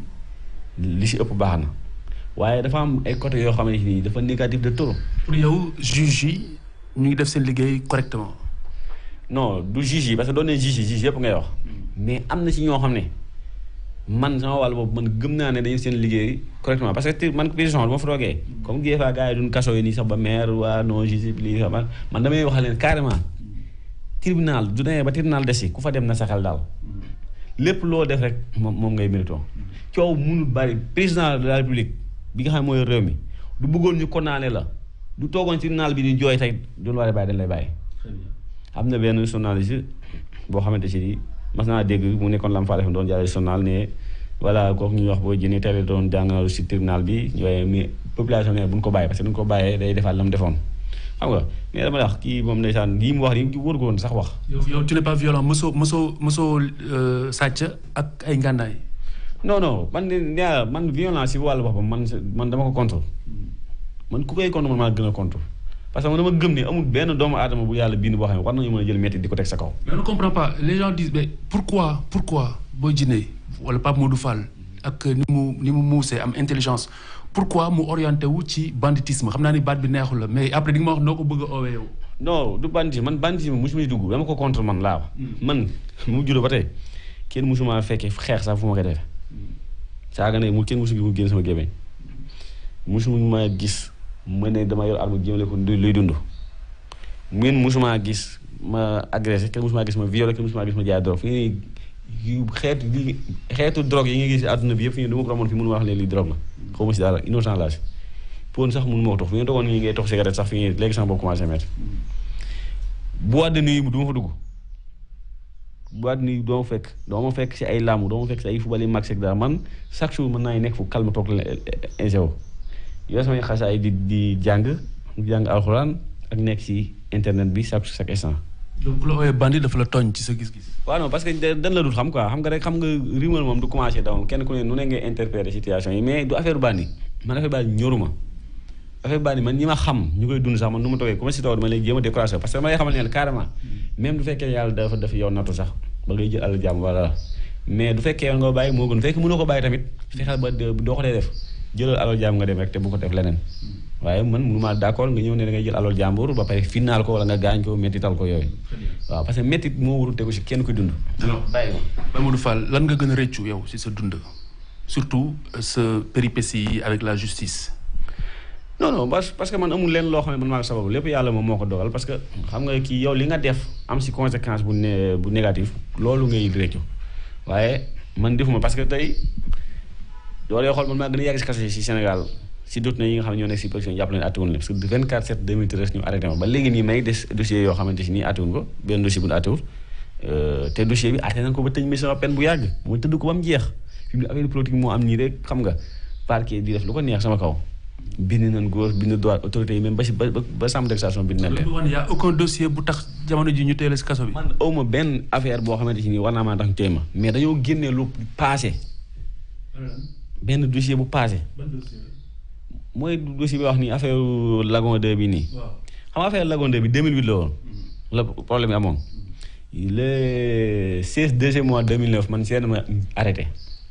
li ci ëpp baax na waaye dafa am ay côté yoo xamante ni dafa négatif de trop. pour yow juge yi ñu ngi def seen liggéey correctement. non du juge yi parce que doon ne juge yëpp ngay wax mais am na ci ñoo xam ne man sama wàll boobu man gëm naa ne dañu seen liggéey correctement parce que man prison bu ma fa toogee comme des fois gars yi duñ kaso yi nii sax ba maire waa non juge lii sax man damay wax leen carrément tribunal du demee ba tribunal des ku fa dem na sa xel daal lépp loo def rek moom ngay mérito coow munul bari président de la république bi nga xam ne mooy réew mi du bëggoon ñu condamné la du toogoon tribunal bi di jooy tey duñu war a bàyyi dañ lay bàyyi. am na benn journaliste boo xamante si ni mas naa dégg mu nekkoon Lamp Fall doon jaay journal ne voilà kooku ñuy wax boo jëlee teel doon jàngal si tribunal bi waaye mais population ne bu ñu ko bàyyi parce que bu ñu ko bàyyee day defaat la mu defoon xam nga mais dama la wax kii moom ndeysaan lii mu wax nii wóor ko woon sax wax. yow tu n'es pas violent mosoo sàcc ak ay ngànnaay. non man violence si wàllu boppam man dama ko contre man ku koy contre man maa gën a contre. parce que man dama gëm ne amul benn doomu aadama bu yàlla bind boo xam ne war nañu mën a jël métti di ko teg sa kaw. mais on ne comprend pas les gens disent mais pourquoi Boy Djiné wala Pape Modou Fall ak ni mu muusee am intelligence pourquoi mu orienté wu ci banditisme xam naa ni baat bi neexul la mais après di nga ma wax noo ko bëgg a oowee yow. non du banditisme musuma dugg dama ko contre man laa wax. man mu juddoo ba tey kenn musuma fekkee xeex sax fu ma ko defee. saaga ne kenn musuma génn sama gémmiñ musuma gis. ma ne dama yor arme jëmale ko luy dund ngeen musuma gis ma agressé kenn musuma gis ma violé kenn musuma gis ma jaay drogue fi yu xeetu drogue yi nga gis àdduna bi yëpp fi du ma ko ramoon fi mënu ma wax ne lii drogue la xaw ma si dara innocent laa si pour sax mënu ma ko tox fi ngeen toogoon nii ngay tox cigarette sax fi ngeen léegi sama bopp commencé mettre boîte de nuit du ma fa dugg boîte de nuit doo ma fekk si ay làmb doo ma fekk si ay football yi mag seeg dara man chaque jour mën naa nekk fu calme toog ingéo yow samay xasaay di jàng alxuraan ak nekk ci internet bi chaque instant. donc bu la ooyee bandit dafa la tooñ ci sa gis-gis. waaw non parce que dañ la dul xam quoi xam nga rumeur moom du commencé daw kenn ku ne nu ne ngay interpréter situation yi mais du affaire bandi man affaire bandi ñoruma affaire bandi man ñi ma xam ñu koy dund sax man nu ma toogee comme si taw dama lay jéem a découragé parce que dama lay xamal ne carrément même du fekkee yàlla dafa def yow nattu sax ba ngay jël alal jàmm wala mais du fekkee yow nga bàyyi moo gën fekk mënoo ko bàyyi tamit fexeel ba doo ko dee def jëlal alal jàmm nga dem rek te bu ko def leneen waaye man mënu maa d'accord nga ñëw ne da ngay jël alal jàmbur ba pare final ko wala nga gaañ ko méttital ko yooyu waaw parce que méttit moo warul tegu si kenn koy dund. alors bàyyi ma Modou Fall lan nga gën a rëccu yow si sa dund surtout sa péripéties yi avec la justice. non parce que man amul leen loo xam ne man maa ko sababu lépp yàlla moom moo ko dogal parce que xam nga kii yow li nga def am si conséquence bu négatif loolu ngay rëccu waaye man defuma parce que tey loolu yoo xool man maa gën a yàgg si kaso si Sénégal si dut na yi nga xam ne ñoo nekk si position jàpp leen attéwuñ leen parce que 24/7/2013 ñu arrêté ma ba léegi nii may des dossiers yoo xamante si nii attéwuñ ko benn dossier bu ñu attéwul te dossier bi atté nañ ko ba tëj mi sama peine bu yàgg mooy tëdd ko ba mu jeex fi mu ne affaire politique moo am nii rek xam nga parquet di def lu ko neex sama kaw bind nañ gauche bind droite autorités yi même ba si ba chambre d'accusation bind nañ leen. y a aucun dossier bu tax jamono ji ñu téye si kaso bi. man awma benn affaire boo xamante si nii war naa maa tax ñu téye ma mais dañoo génnee lu passé benn dossier bu passé mooy dossier bi wax nii affaire Lagon 2 bi nii. xam nga affaire Lagon 2 bi 2008 la woon. la problème yi amoon. le 16 mois 2009 man seen ma arrêté.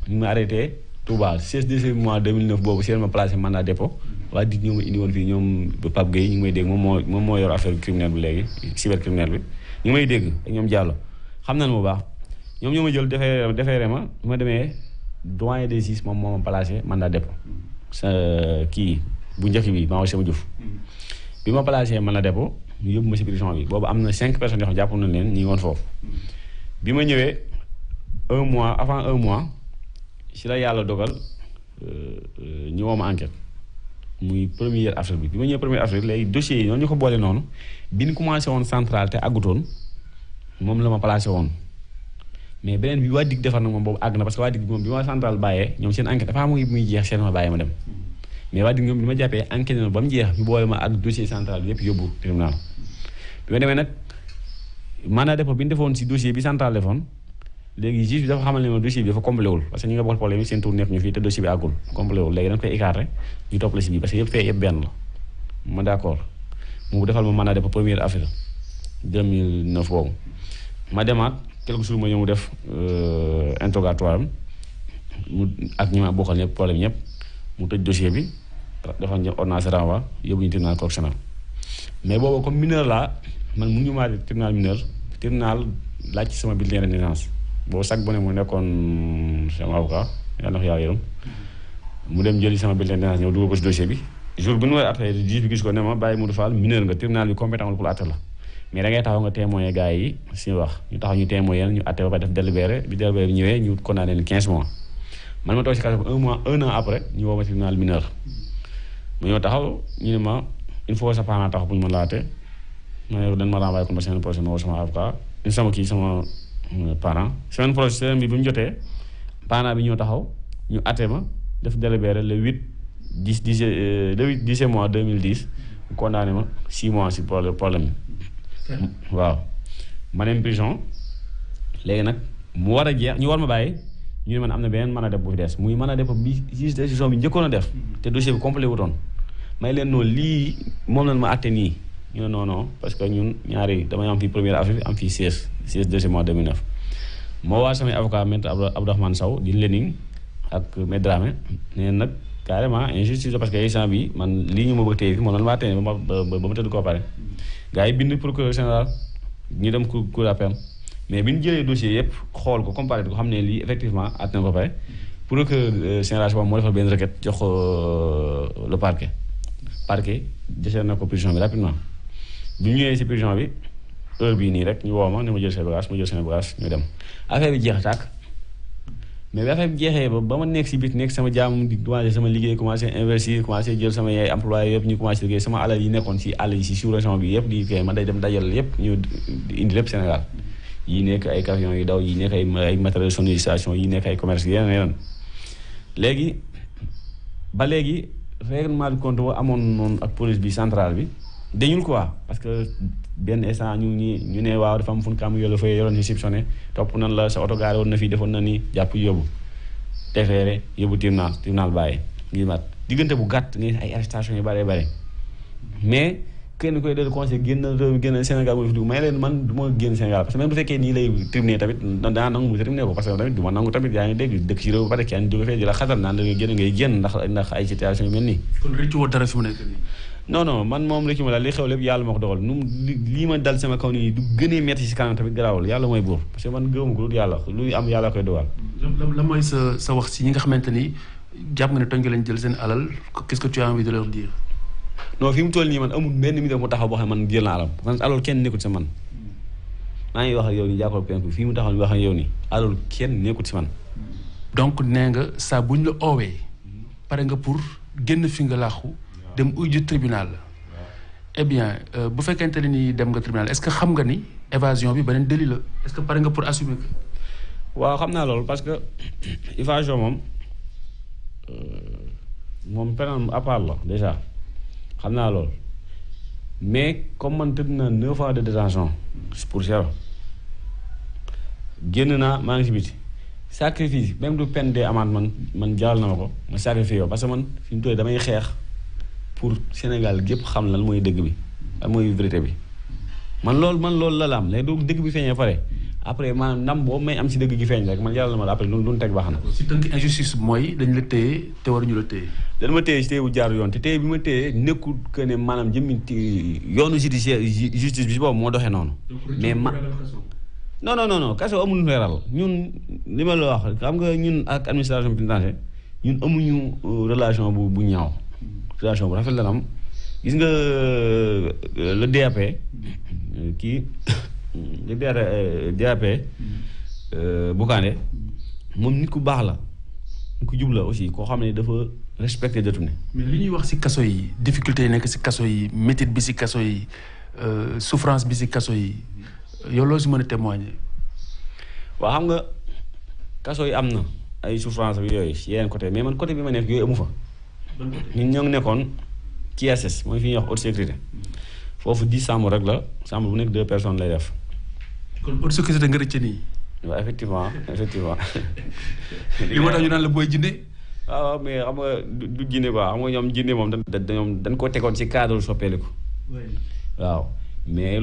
ñu ma arrêté Touba 16 mois 2009 boobu seen ma placé mandat dépôt. waa di ñoo ma indi woon fii ñoom Pape Gueye ñu ngi may dégg moom moo yor affaire criminelle bi léegi cybercriminel bi. ñu ngi may dégg ak ñoom Diallo xam nañu bu baax ñoom ñoo ma jël defeere ma bu ma demee doyen des juges moom moo ma placé mandat dépôt. sa kii bu njëkk bi maa sama Diouf bi ma placé man la dépôt ñu yóbbu ma si prison bi boobu am na 5 personnes yoo xam jàpp nañ leen ñu ngi woon foofu bi ma ñëwee avant un mois si la yàlla dogal ñu woo ma enquête muy 1er avril bi ma ñëwee 1er avril léegi dossiers yi noonu ñu ko boole noonu bi ñu commencé woon central te àggutoon moom la ma placé woon mais beneen bi waa dig defar na moom boobu àgg na parce que waa dig bi moom bi ma central bàyyee ñoom seen enquête dafa muy jeex seen ma bàyyi ma dem mais waa dig ñoom bi ma jàppee enquête na ba mu jeex ñu boole ma ak dossier central bi yëpp yóbbu tribunal bi ma demee nag mandat dépôt bi ñu defoon si dossier bi central defoon léegi juge bi dafa xamal ne ma dossier bi dafa complet wul parce que ñi nga bokkal problème yi seen tour nekk ñu fii te dossier bi àggul complet wul léegi dañ koy écarté ñu topp la si bii parce que yëpp fee yëpp benn la ma d'accord mu defal ma mandat de dépôt 1er avril 2009 boobu ma demaat quelques jours ma ñëw mu def interrogatoire am mu ak ñi ma bokkal ñëpp problème ñëpp mu tëj dossier bi defal ñu ordonnance de renvoi yóbbu ñu tribunal correctionnel mais boobu comme mineur laa man mu ngi maa tribunal mineur tribunal laaj ci sama bulletin de naissance boobu sax bu ne mu nekkoon sama avocat yàlla na ko yàlla yërëm mu dem jëli sama bulletin de naissance ñëw dugal ko si dossier bi jour bi ñu war a atte juge bi gis ko ne ma bàyyi Modou Fall mineur nga tribunal bi compétent pour atte la mais da ngay taxaw nga témoigner gars yi suñu wax ñu taxaw ñu témoigner ñu atte ba pare def délibéré bi délibéré bi ñëwee ñu condamné leen 15 mois man ma toog si kaso bi un an après ñu woo ma tribunal mineur ma ñëw taxaw ñu ne ma il faut sa parent taxaw bu ñu ma laate ma ne dañ ma renvoyé kon ba semaine prochaine ma woo sama avocat sama parent semaine prochaine bi bu ñu jotee parent bi ñëw taxaw ñu atte ma def délibéré le 10 mois 2010 mu condamné ma 6 mois si problème bi waaw ma dem prison léegi nag mu war a jeex ñu war ma bàyyi ñu ne man am na beneen mën a def bu fi des muy mën a def bi juge décision bi njëkkoon a def te dossier bi complet wutoon may leen noonu lii moom lañ ma àtte nii ñu ne non parce que ñun ñaari damay am fii 1er avril am fii 16 2 mois 2009 moo waa samay avocat maître Abdourahmane Sow di Lening ak maître Dramé neen nag carrément injustice parce que instant bi man lii ñu ma bëgg téye fi moo noonu maa téye ba ma tëdd koo pare gars yi bind procureur général ñu dem cour d'appel mais bi ñu jëlee dossier yëpp xool ko comparé ko xam ne lii effectivement at na ko pare procureur général boobu moo defal benn requête jox ko le parquet jësee na ko prison bi rapidement bi ñu ñëwee si prison bi heure bii nii rek ñu woo ma ne ma jël seen bagage ñu dem affaire bi jeex tàkk mais bi affaire bi jeexee ba ma nekk si biir nekk sama jàmm di commencé sama liggéey commencé investir commencé jël sama yaay employé yëpp ñu commencé liggéey sama alal yi nekkoon si àll yi si sous-région bi yëpp di kay man day dem dajal yëpp ñu indi lépp Sénégal yi nekk ay camions yu daw yi nekk ay matériel sonorisation yi nekk ay commerce yeneen léegi ba léegi règlement de compte ba amoon noonu ak police bi centrale bi dañul quoi parce que benn instant ñu ne waaw dafa am fu ñu kam yooyu la fay yoroon réceptionné topp nan la sa oto gaare woon na fii defoon na ni jàpp yóbbu defeere yóbbu tribunal bàyyi ngi mat diggante bu gàtt nga ay arrestation yu bëree bëri mais kenn koy dal conseil génn réew mi génn Sénégal mooy fi dugg may leen man du ma génn Sénégal parce que même bu fekkee nii lay tribunal tamit danaa nangu mu tribunal ko parce que tamit du ma nangu tamit yaa ngi dégg dëkk ci réew ba pare kenn jóge fee di la xatal naan da ngay génn ngay génn ndax ay situation yu mel nii kon rëccu woo dara fi mu nekk nii non man moom rëccu ma daal li xew lépp yàlla ma ko dogal nu lii ma dal sama kaw nii du gënee metti si kanam tamit garaawul yàlla mooy buur parce que man gëwuma ko lu yàlla luy am yàlla koy dogal la mooy sa wax si ñi nga xamante ni jàpp nga ne tooñ nga leen jël seen alal qu'est-ce que tu as envie de leur dire non fi mu toll nii man amul benn mi mu taxaw boo xam ne man jël naa alam man alal kenn nekkul si man maa ngi wax ak yow nii jàkkoor penku fii mu taxaw wax ak yow nii alal kenn nekkul si man donc nee nga saa buñ la oowee pare nga pour génn fi nga laaxu dem uy ji tribunal eh bien bu fekkente ne ni dem nga tribunal est-ce que xam nga ni évasion bi beneen délit la est-ce que pare nga pour assumer que waaw xam naa loolu parce que évasion moom peine à part la déjà xam naa loolu mais comme man tëdd na 9 ans de détention pour zéro génn naa maa ngi si biti sacrifice même du peine de amende man jaral na ma ko ma sacrifice yow parce que man fi mu toll damay xeex pour Sénégal gépp xam lan mooy dëgg bi lan mooy vérité bi man loolu la am léegi du dëgg bi feeñee pare après man ndam boobu may am si dëgg gi feeñ rek man jaral na ma la après lu teg baax na. si tënk injustice mooy dañ la téye te waruñu la téye. dañ ma téye si téye bu jaar yoon te téye bi ma téye nekkul que ne maanaam jëmmi yoonu justice bi si boobu moo doxee noonu. mais non kaso amul leeral ñun li ma la wax xam nga ñun ak administration pénitentiaire ñun amuñu relation bu ñaaw relation bu rafet la am gis nga le DAP kii le DAP Boucandé moom nit ku baax la nit ku jub la aussi koo xam ne dafa respecté détenu. mais li ñuy wax ci kaso yi difficulté yi nekk ci kaso yi métit bi ci kaso yi souffrance bi ci kaso yi yow loo si mën a témoigner. waaw xam nga kaso yi am na ay souffrance ak yooyu si yeneen côté mais man côté bi ma nekk yooyu amu fa. ñun ñoo ngi nekkoon ci ISS mooy fi ñuy wax haute sécurité foofu 10 chambres rek la chambre bu nekk 2 personnes lay def. kon haute sécurité nga rëcc nii. waaw effectivement. li ma tax ñu naan la Boy Djiné. waaw mais xam nga du jinne quoi xam nga ñoom jinne moom dañ ko tegoon ci cadre soppeeliku. waaw mais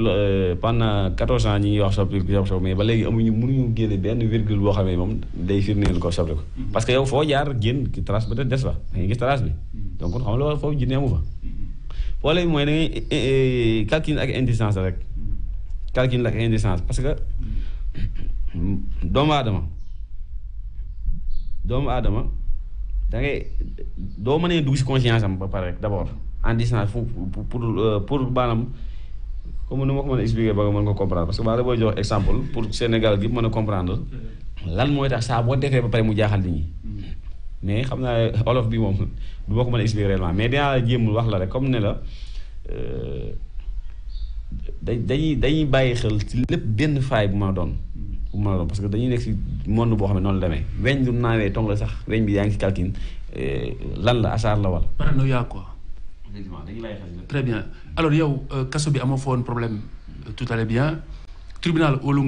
pendant 14 ans ñi ngi wax soppeeku mais ba léegi mënuñu génne benn virgule boo xam ne moom day firndeel ko soppeeku. parce que yow foo jaar génn ki trace peut-être des fa da ngay gis trace bi. donc kon xam nga loolu foofu jinne amu fa. problème bi mooy da ngay calcul ak intelligence rek. calcul ak intelligence parce que doomu aadama da ngay doo mënee dugg si conscience am ba pare rek d'abord en distance pour maanaam comme nu ma ko mën a expliquer ba nga mën ko comprendre parce que maa la booy jox exemple pour Sénégal gi mën a comprendre lan mooy tax saa boo defee ba pare mu jaaxal nit ñi mais xam naa olof bi moom du ma ko mën a expliquer réellement mais dinaa la jéem wax la rek comme ne la dañuy bàyyi xel ci lépp benn faay bu mën a doon parce que dañuy nekk ci monde boo xam ne noonu la demee weñ du naawee tong la sax weñ bi yaa ngi ci calcul lan la asaar la wala. paranoïa quoi. effectivement dañuy bàyyi xel. très bien alors yow kaso bi amoo fa woon problème tout allait bien tribunal óolu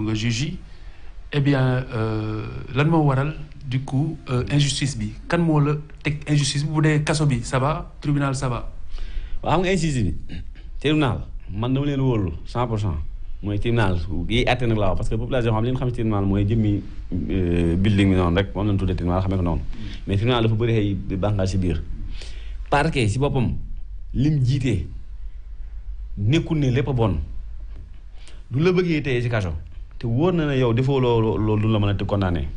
nga juge yi eh bien lan moo waral du coup injustice bi kan moo la teg injustice bi bu dee kaso bi ça va tribunal ça va. waaw xam nga injustice bi tribunal man dama leen wóolu 100%. mooy tribunal yi àtte nag laa wax parce que population xam li nga xam ne tribunal mooy jëmmi building bi noonu rek moom lañ tuddee tribunal xamee ko noonu mais tribunal dafa bëri ay bànqaas ci biir parquet ci boppam lim jiitee nekkul ne lépp a bon du la bëggee teye ci kaso te wóor na ne yow defoo loolu du la mën a te condamné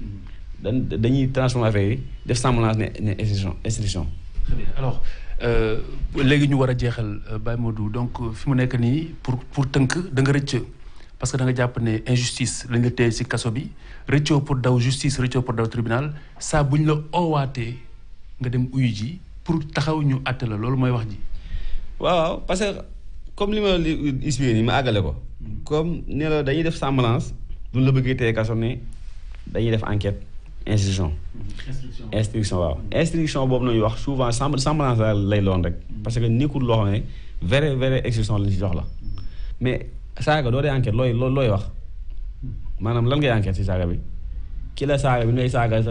dañuy transformer affaire yi def semblance ne instruction. Très bien alors léegi ñu war a jeexal Baye Modou donc fi mu nekk nii pour tënk da nga rëcc parce que da nga jàpp ne injustice lañ la téye ci kaso bi rëccoo pour daw justice rëccoo pour daw tribunal saa bu ñu la oowaatee nga dem uyu ji pour taxaw ñu àtte la loolu mooy wax ji. waaw parce que comme li ma expliqué nii ma àggale ko. comme ne la dañuy def semblance duñ la bëggee téye kaso ne dañuy def enquête. instruction waaw instruction boobu nañuy wax souvent semblance lay loon rek parce que nekkul loo xam ne vrai instruction lañ ci jox la mais saaga doo dee enquête looy wax maanaam lan ngay enquête ci saaga bi ki la saaga bi ngay saaga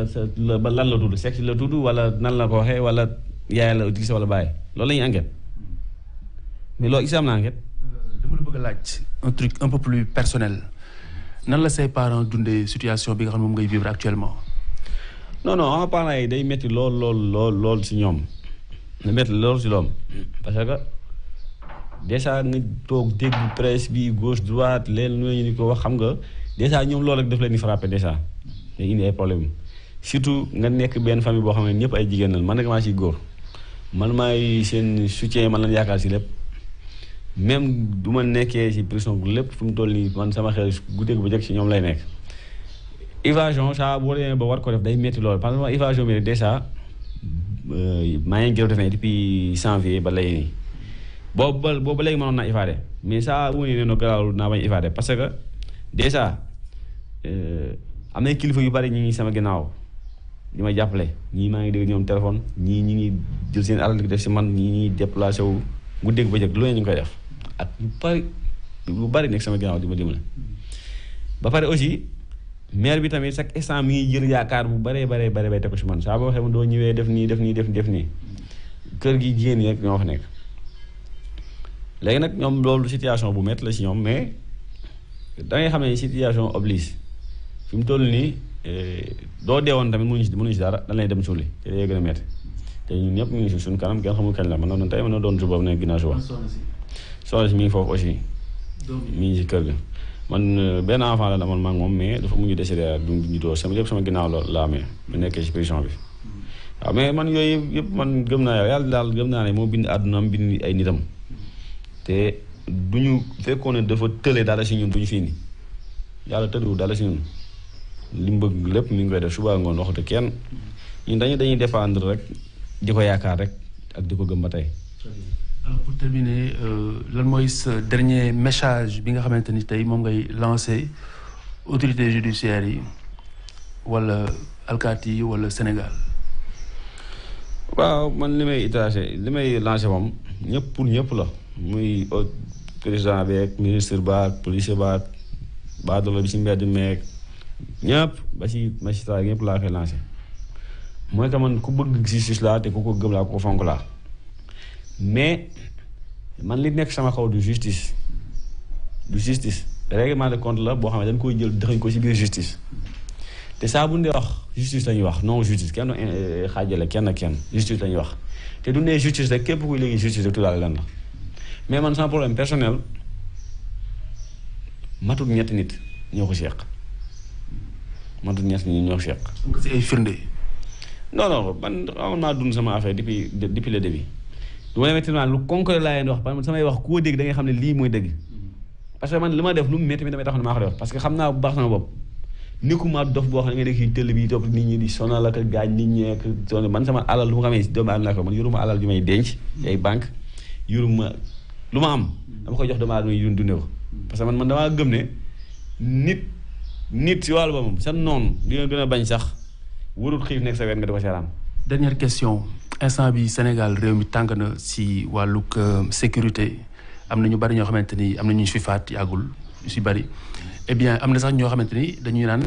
ba lan la tudd sexe la tudd wala nan la ko waxee wala yaay la gis wala bàyyi loolu la ñuy enquête mais loolu isam na enquête. dama la bëgg a laaj un truc un peu plus personnel nan la say parents dundee situation bi nga xam ne moom ngay vivre actuellement. non parents yi day métti lool si ñoom na métti lool si loom parce que déjà nga toog dégg presse bi gauche droite leen ñu ni ko wax xam nga déjà ñoom loolu rek daf leen di frappé déjà day indi ay problème surtout nga nekk benn famille boo xam ne ñëpp ay jigéen lañ man nag maa si góor man maay seen soutien man lañ yaakaar si lépp même du ma nekkee si prison bu lépp fu mu toll nii man sama xel guddeeg ba jëkk si ñoom lay nekk. évasion saa boo demee ba war ko def day métti loolu parce que évasion bi déjà maa ngi gërëm defee depuis janvier ba léegi nii boobu ba léegi mënoon naa évadé mais saa bu ma nee no garaawul naa bañ évadé parce que déjà am na kilifa yu bari ñi ngi sama ginnaaw di ma jàppale ñii maa ngi dégg ñoom téléphone ñii ñi ngi jël seen alal di def si man ñii ñi déplacé wu guddeeg ba jëkk lu ñu ngi koy def ak yu bari nekk sama ginnaaw di ma dimbale ba pare aussi maire bi tamit chaque instant mi ngi jël yaakaar bu baree teg ko si man saa boo waxee doo ñëwee def nii kër gi jigéen ñi rek ñoo fa nekk léegi nag ñoom loolu situation bu métti la si ñoom mais da ngay xam ne situation oblige fi mu toll nii doo deewoon tamit mënuñu si dara dañ lay dem suuli te day gën a métti te ñun ñëpp ñu ngi si suñu kanam kenn xamul kañ la man noonu tey mën na doon suba ne ginnaaw suba soxna si mi ngi foofu aussi mi ngi si kër ga man benn enfant la damoon maa ngi moom mais dafa mujj décédé du ñu doo sama yëpp sama ginnaaw la amee mu nekkee ci prison bi waaw mais man yooyu yëpp man gëm naa yàlla daal gëm naa ne moo bind àdduna am bind ay nitam te du ñu fekkoon ne dafa tële dara si ñun du ñu fii nii yàlla tëlewul dara si ñun li mu bëgg lépp mi ngi koy def suba ngoon waxatu kenn ñun dañuy dépendre rek di ko yaakaar rek ak di ko gëm ba tey. Alors pour terminer lan mooy sa dernier message bi nga xamante ni tey moom ngay lancé autorités judiciaires yi wala alkaati yi wala Sénégal. waaw man li may lancé moom ñëpp pour ñëpp la muy président beeg ministre baak policier baak baadoolo bi si mbedd meeg ñëpp ba si magistrat ñëpp laa koy lancé mooy que man ku bëgg justice laa te ku ko gëm laa ku ko fonk laa mais man li nekk sama xaw du justice règlement de compte la boo xam ne dañ koy jël dëxañ ko ci biir justice te saa bu ñu wax justice la ñuy wax non justice kenn xaajale kenn justice la ñuy wax te du nee justice rek képp kuy léegi justice rek tuddaale lan la mais man sans problème personnel matul ñetti nit ñoo ko seq matul ñetti nit ñoo ko seq. nga si ay firnde. non man amoon naa dund sama affaire depuis le début. du ma demee tribunal lu concret laa leen wax parce que samay wax koo dégg da ngay xam ne lii mooy dëgg parce que man li ma def lu mu métti damay tax ne maa ko def parce que xam naa bu baax sama bopp nekkuma dof boo xam ne nga nekk ci télé bi topp nit ñi di sonal ak gaañ nit ñi ak sonal man sama alal lu ma xamee si doomu aadama laa ko man yoruma alal ju may denc ci ay banque yoruma lu ma am dama koy jox doomu aadama yi dundee ko parce que man damaa gëm ne nit si wàllu boppam sa noonu di nga gën a bañ sax warut xiif nekk sa wet nga di ko seeraan. dernière question instant bi Sénégal réew mi tàng na si wàllug sécurité am na ñu bari ñoo xamante ni am na ñu fi faat yàggul ñu si bari eh bien am na sax ñoo xamante ni dañuy naan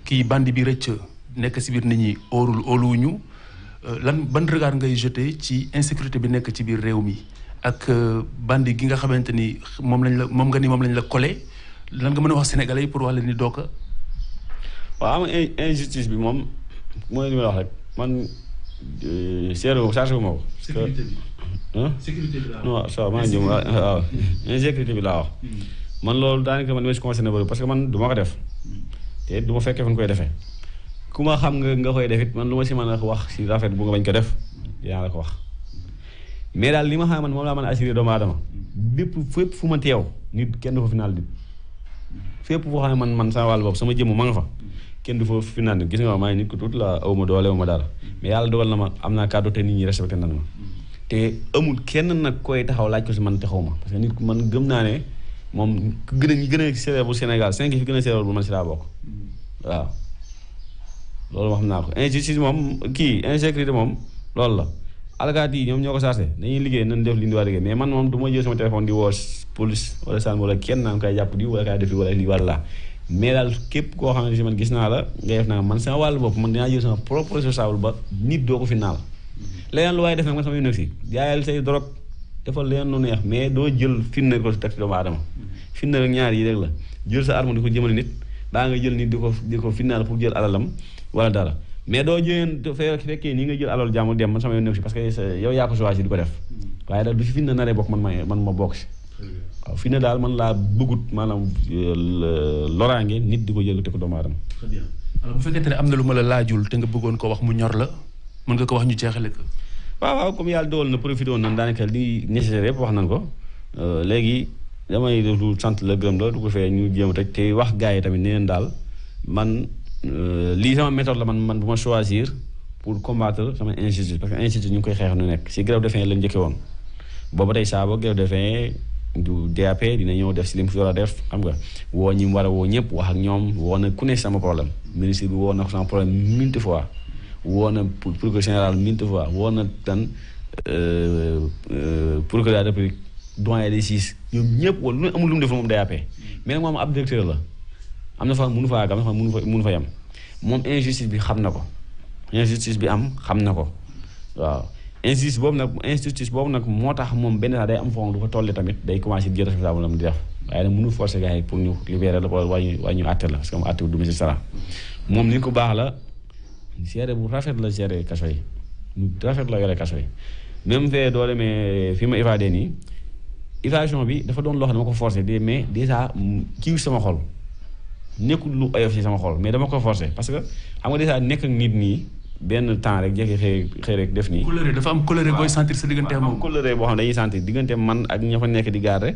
kii bandi bi rëcc nekk si biir nit ñi óoluwuñu ban regard ngay jeté ci insécurité bi nekk ci biir réew mi ak bandi gi nga xamante ni moom lañ la collé lan nga mën a wax sénégalais yi pour wax leen ni doo ko. waaw am injustice bi moom mooy li may wax rek man seetlu chargé wu ma ko. sécurité bi. sécurité bi laa non ça maa ngi jëm waaw insécurité bi laa wax. man loolu daanaka man li ma si concerné bëri parce que man du ma ko def. te du ma fekkee fu ñu koy defee. ku ma xam nga koy def it man lu ma si mën a wax si rafet bu nga bañ ko def yaa la ko wax. mais daal li ma xam man moom laa mën a assuré doomu aadama fépp fu ma teew nit kenn du fa final nit. fépp foo xam ne man sama wàll boobu sama jëmm ma nga fa kenn du fa final nit gis nga maa ngi nit ko tuuti la aw ma doole aw ma dara mais yàlla dogal na ma am naa kàddu te nit ñi respecté nan ma te amul kenn nag koy taxaw laaj ko si man taxaw ma parce que nit man gëm naa ne moom ñi gën a sévère bu Sénégal 5 fi gën a sévère bu man si laa bokk waaw loolu wax naa ko injustice moom kii insécurité moom loolu la alkaati yi ñoom ñoo ko saase dañuy liggéey nañ def li ñu war a liggéey mais man moom du ma jël sama téléphone di woo police wala sànni wala kenn naan koy jàpp di wala kay def wala lii wala laa mais daal képp koo xam ne si man gis naa la ngay def naa man sama wàllu bopp man dinaa jël sama propre responsable ba nit doo ko fi naal leneen lu waaye def nag man sama yu nekk si jaayal say drogue defal leneen lu neex mais doo jël finna ko si teg doomu aadama finna rek ñaar yi rek la jël sa arme di ko jëmale nit daa nga jël nit di ko finnaal pour jël alalam wala dara mais doo jëleen fekkee nii nga jël alal jàmm dem man sama yoon nekk si parce que yow yaa ko choisir di ko def waaye daal du si finna naree bokk man ma bokk si waaw finna daal man laa bëggut maanaam loraange nit di ko jël te ko doomu aadama. très bien alors bu fekkente ne am na lu ma la laajul te nga bëggoon ko wax mu ñor la mën nga ko wax ñu jeexale ko. waaw comme yàlla dool na profité woon nan daanaka li nécessaire yëpp wax nañ ko léegi damay def lu sant la gërëm la du ko fee ñu jéem a tëj te wax gars yi tamit ne leen daal man lii sama méthode la man bu ma choisir pour combattre sama injustice parce que injustice ñu ngi koy xeex nu nekk si grève de faim lañ njëkkee woon booba tey saa ba grève de faim du DAP dina ñëw def si li mu fi war a def xam nga woo ñi mu war a woo ñëpp wax ak ñoom woo na ku ne sama problème ministre bi woo na sama problème 1000 fois woo na procureur général 1000 fois woo na tan procureur de la République doyen des juges ñoom ñëpp wala lu ne amul lu mu def moom DAP mais nag moom ab directeur la am na fa mënu fa àgg am na fa mënu fa yem moom injustice bi xam na ko injustice bi am xam na ko waaw injustice boobu nag moo tax moom benn saa day am foofu lu ko tollee tamit day commencé jël responsable am di def waaye nag mënu forcer gars yi pour ñu libérer la wala ñu àtte la parce que mu àtte du monsieur Sara moom ni ko baax la géré bu rafet la géré kaso yi lu rafet la yore kaso yi même fee doo demee fi ma évadé nii évasion bi dafa doon loo xam ne dama ko forcé mais déjà kiiw sama xol nekkul lu oyof ci sama xol mais dama ko forcé parce que xam nga déjà nekk ak nit nii benn temps rek jékki xëy rek def nii. colère dafa am colère booy sentir sa diggante moom. colère boo xam ne dañuy sentir diggante man ak ña fa nekk di garder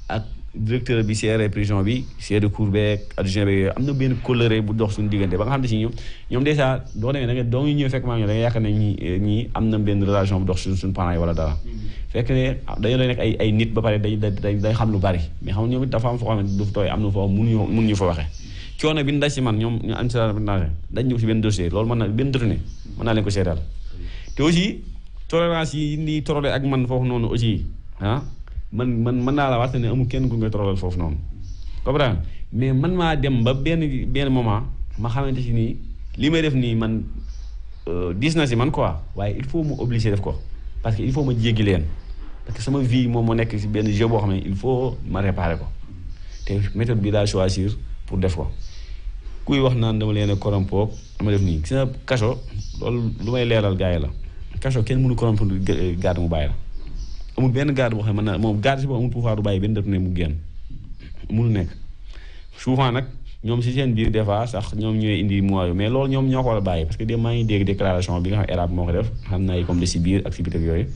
ak directeur bi seere prison bi chef de cour beeg adjoint beeg yooyu am na benn colère bu dox suñu diggante ba nga xam ne si ñoom déjà doo demee da nga doo ñëw fekk maa ngi da nga yaakaar ne ñii am na benn relation bu dox suñu parents yi wala dara. fekk ne dañoo lay nekk ay nit ba pare day xam lu bari mais xam nga ñoom it dafa am foo xam ne du tooy am na foo mun ñu fa waxee. coono bi ndax si man ñoom ñu am dañ ñëw si benn dossier loolu mën na benn détenu mën naa leen ko seetal te aussi tolérance yi ni torole ak man foofu noonu aussi man mën naa la wax ne amul kenn ku ngay torolal foofu noonu comprendre mais man maa dem ba benn moment ma xamante si nii li may def nii man diis na si man quoi waaye il faut mu obligé def ko parce que il faut ma jéggi leen parce que sama vie moom moo nekk si benn jeu boo xam ne il faut ma réparer ko te méthode bi daa choisir pour def ko kuy wax naan dama leen a corrompre dama def nii gis na kaso loolu lu may leeral gars yi la kaso kenn mënu corrompre garde mu bàyyi la amul benn garde boo xam ne mën na moom garde si boobu amul pouvoir du bàyyi benn détenu mu génn mënu nekk souvent nag ñoom si seen biir des fois sax ñoom ñooy indi moyens mais loolu ñoom ñoo ko war a bàyyi parce que maa ngi dégg déclaration bi nga xam ERAB moo ko def xam naa comme de si biir ak si biir ak yooyu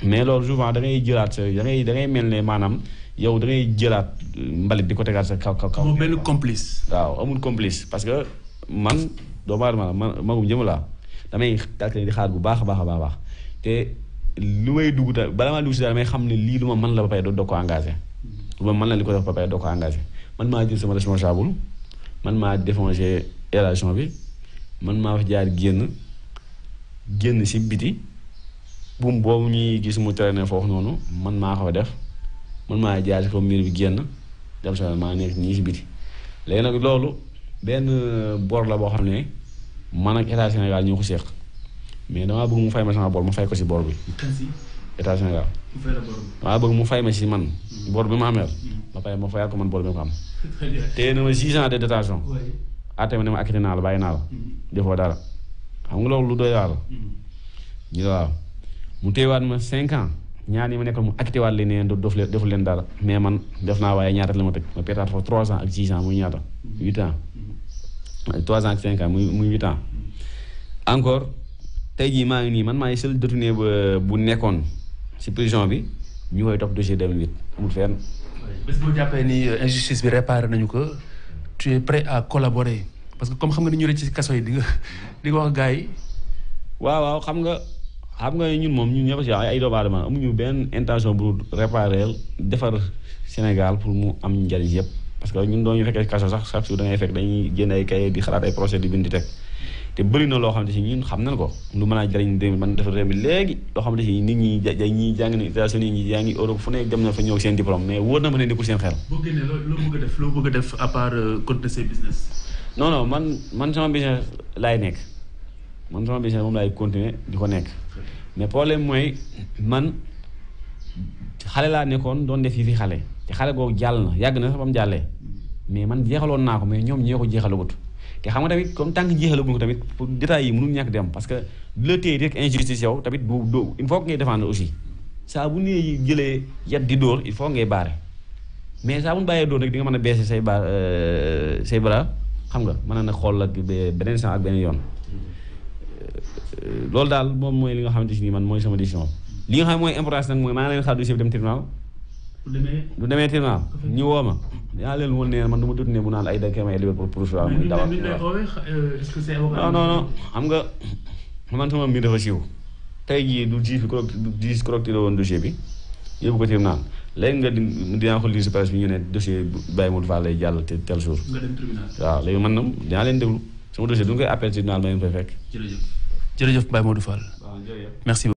mais loolu souvent da ngay jëlaat sa da ngay mel ne maanaam yow da ngay jëlaat mbalit di ko tegaat sa kaw. amul benn complice. waaw amul complice parce que man doomu aadama man magum jëm laa damay calculer di xaar bu baax a baax te lu may dugg ta bala maa dugg si daal damay xam ne lii lu ma mën la ba pare doo ko engagé lu ma mën la li ko def ba pare doo ko engagé man maa jël sama responsable man maa défoncé relation bi man maa wax jaar génn si biti buum boobu ñuy gis mu traîner foofu noonu man maa ko def man maa jaar si ko mbir bi génn dem sa maa nekk nii si biti léegi nag loolu benn bor la boo xam ne man ak état Sénégal ñoo ko seq mais damaa bëgg mu fay ma sama bor ma fay ko si bor bi. état Sénégal. damaa bëgg mu fay ma si man. bor bi ma ameel. ba pare ma fayal ko man bor bi ma ko am. te na ma 6 ans de détention. àtte ma ne ma acquitté naa la bàyyi naa la. defoo dara xam nga loolu lu doy waar la. ñu ne waaw mu téyewaat ma 5 ans ñaar yi ma nekkoon mu acquitté waat leen ne defu leen dara mais man def naa waaye ñaata la ma tëj ma pétaat foofu 3 ans ak 6 ans muy ñaata 8 ans 3 ans ak 5 ans muy 8 ans encore tey jii maa ngi nii man maa ngi seul détenu bu nekkoon si prison bi ñu koy topp dossier 2008 amul fenn. bés boo jàppee ni injustice bi réparé nañu ko tu es prêt à collaborer parce que comme xam nga ni ñu rëcc ci kaso yi di nga wax gars yi. waaw xam nga ñun moom ñun ñëpp si ay doomu aadama amuñu benn intention bu réparer defar Sénégal pour mu am njariñ yëpp parce que ñun doo ñu fekkee kaso sax chaque jour da ngay fekk dañuy génn ay kay di xalaat ay procès di bind di teg te bëri na loo xamante si ñun xam nañ ko lu mën a jariñ réew mi man defar réew mi léegi loo xamante si nit ñi ñi jàng ni États-Unis ñi jàngi Europe fu nekk dem na fa ñëw seen diplôme mais wóor na ma ne nekkul seen xel. boo génnee loo bëgg a def à part continuer ses business. non man sama business laay nekk man sama business moom laay continuer di ko nekk mais problème mooy man xale laa nekkoon doon def yi fi xale te xale googu jàll na yàgg na sax ba mu jàllee mais man jeexaloon naa ko mais ñoom ñoo ko jeexalagut te xam nga tamit comme tant que jeexalaguñ ko tamit pour détails yi mënul ñàkk dem parce que du la téye rek injustice yow tamit du il faut que ngay défendre aussi saa bu nee jëlee yat di dóor il faut ngay baare mais saa bu ñu bàyyee dóor rek di nga mën a baisser say bras xam nga mën na xool ak beneen sens ak beneen yoon loolu daal moom mooy li nga xamante ni man mooy sama décision li nga xam mooy importance nag mooy maa ngi leen xaar dossier bi dem tribunal du demee tribunal ñu woo ma yaa leen woon ne man du ma dut ne bu naan ay da may libéré pour provisoire muy dawal non xam nga man sama mbir dafa siiw tey jii du juge correcté la woon dossier bi yóbbu ko tribunal léegi nga dinaa ko lire si presse bi ñu ne dossier Baye Modou Fall lay jàll tel jour waaw léegi man nag dinaa leen déglu sama dossier du ñu koy appel tribunal ma leen koy fekk jërëjëf Baye Modou Fall merci.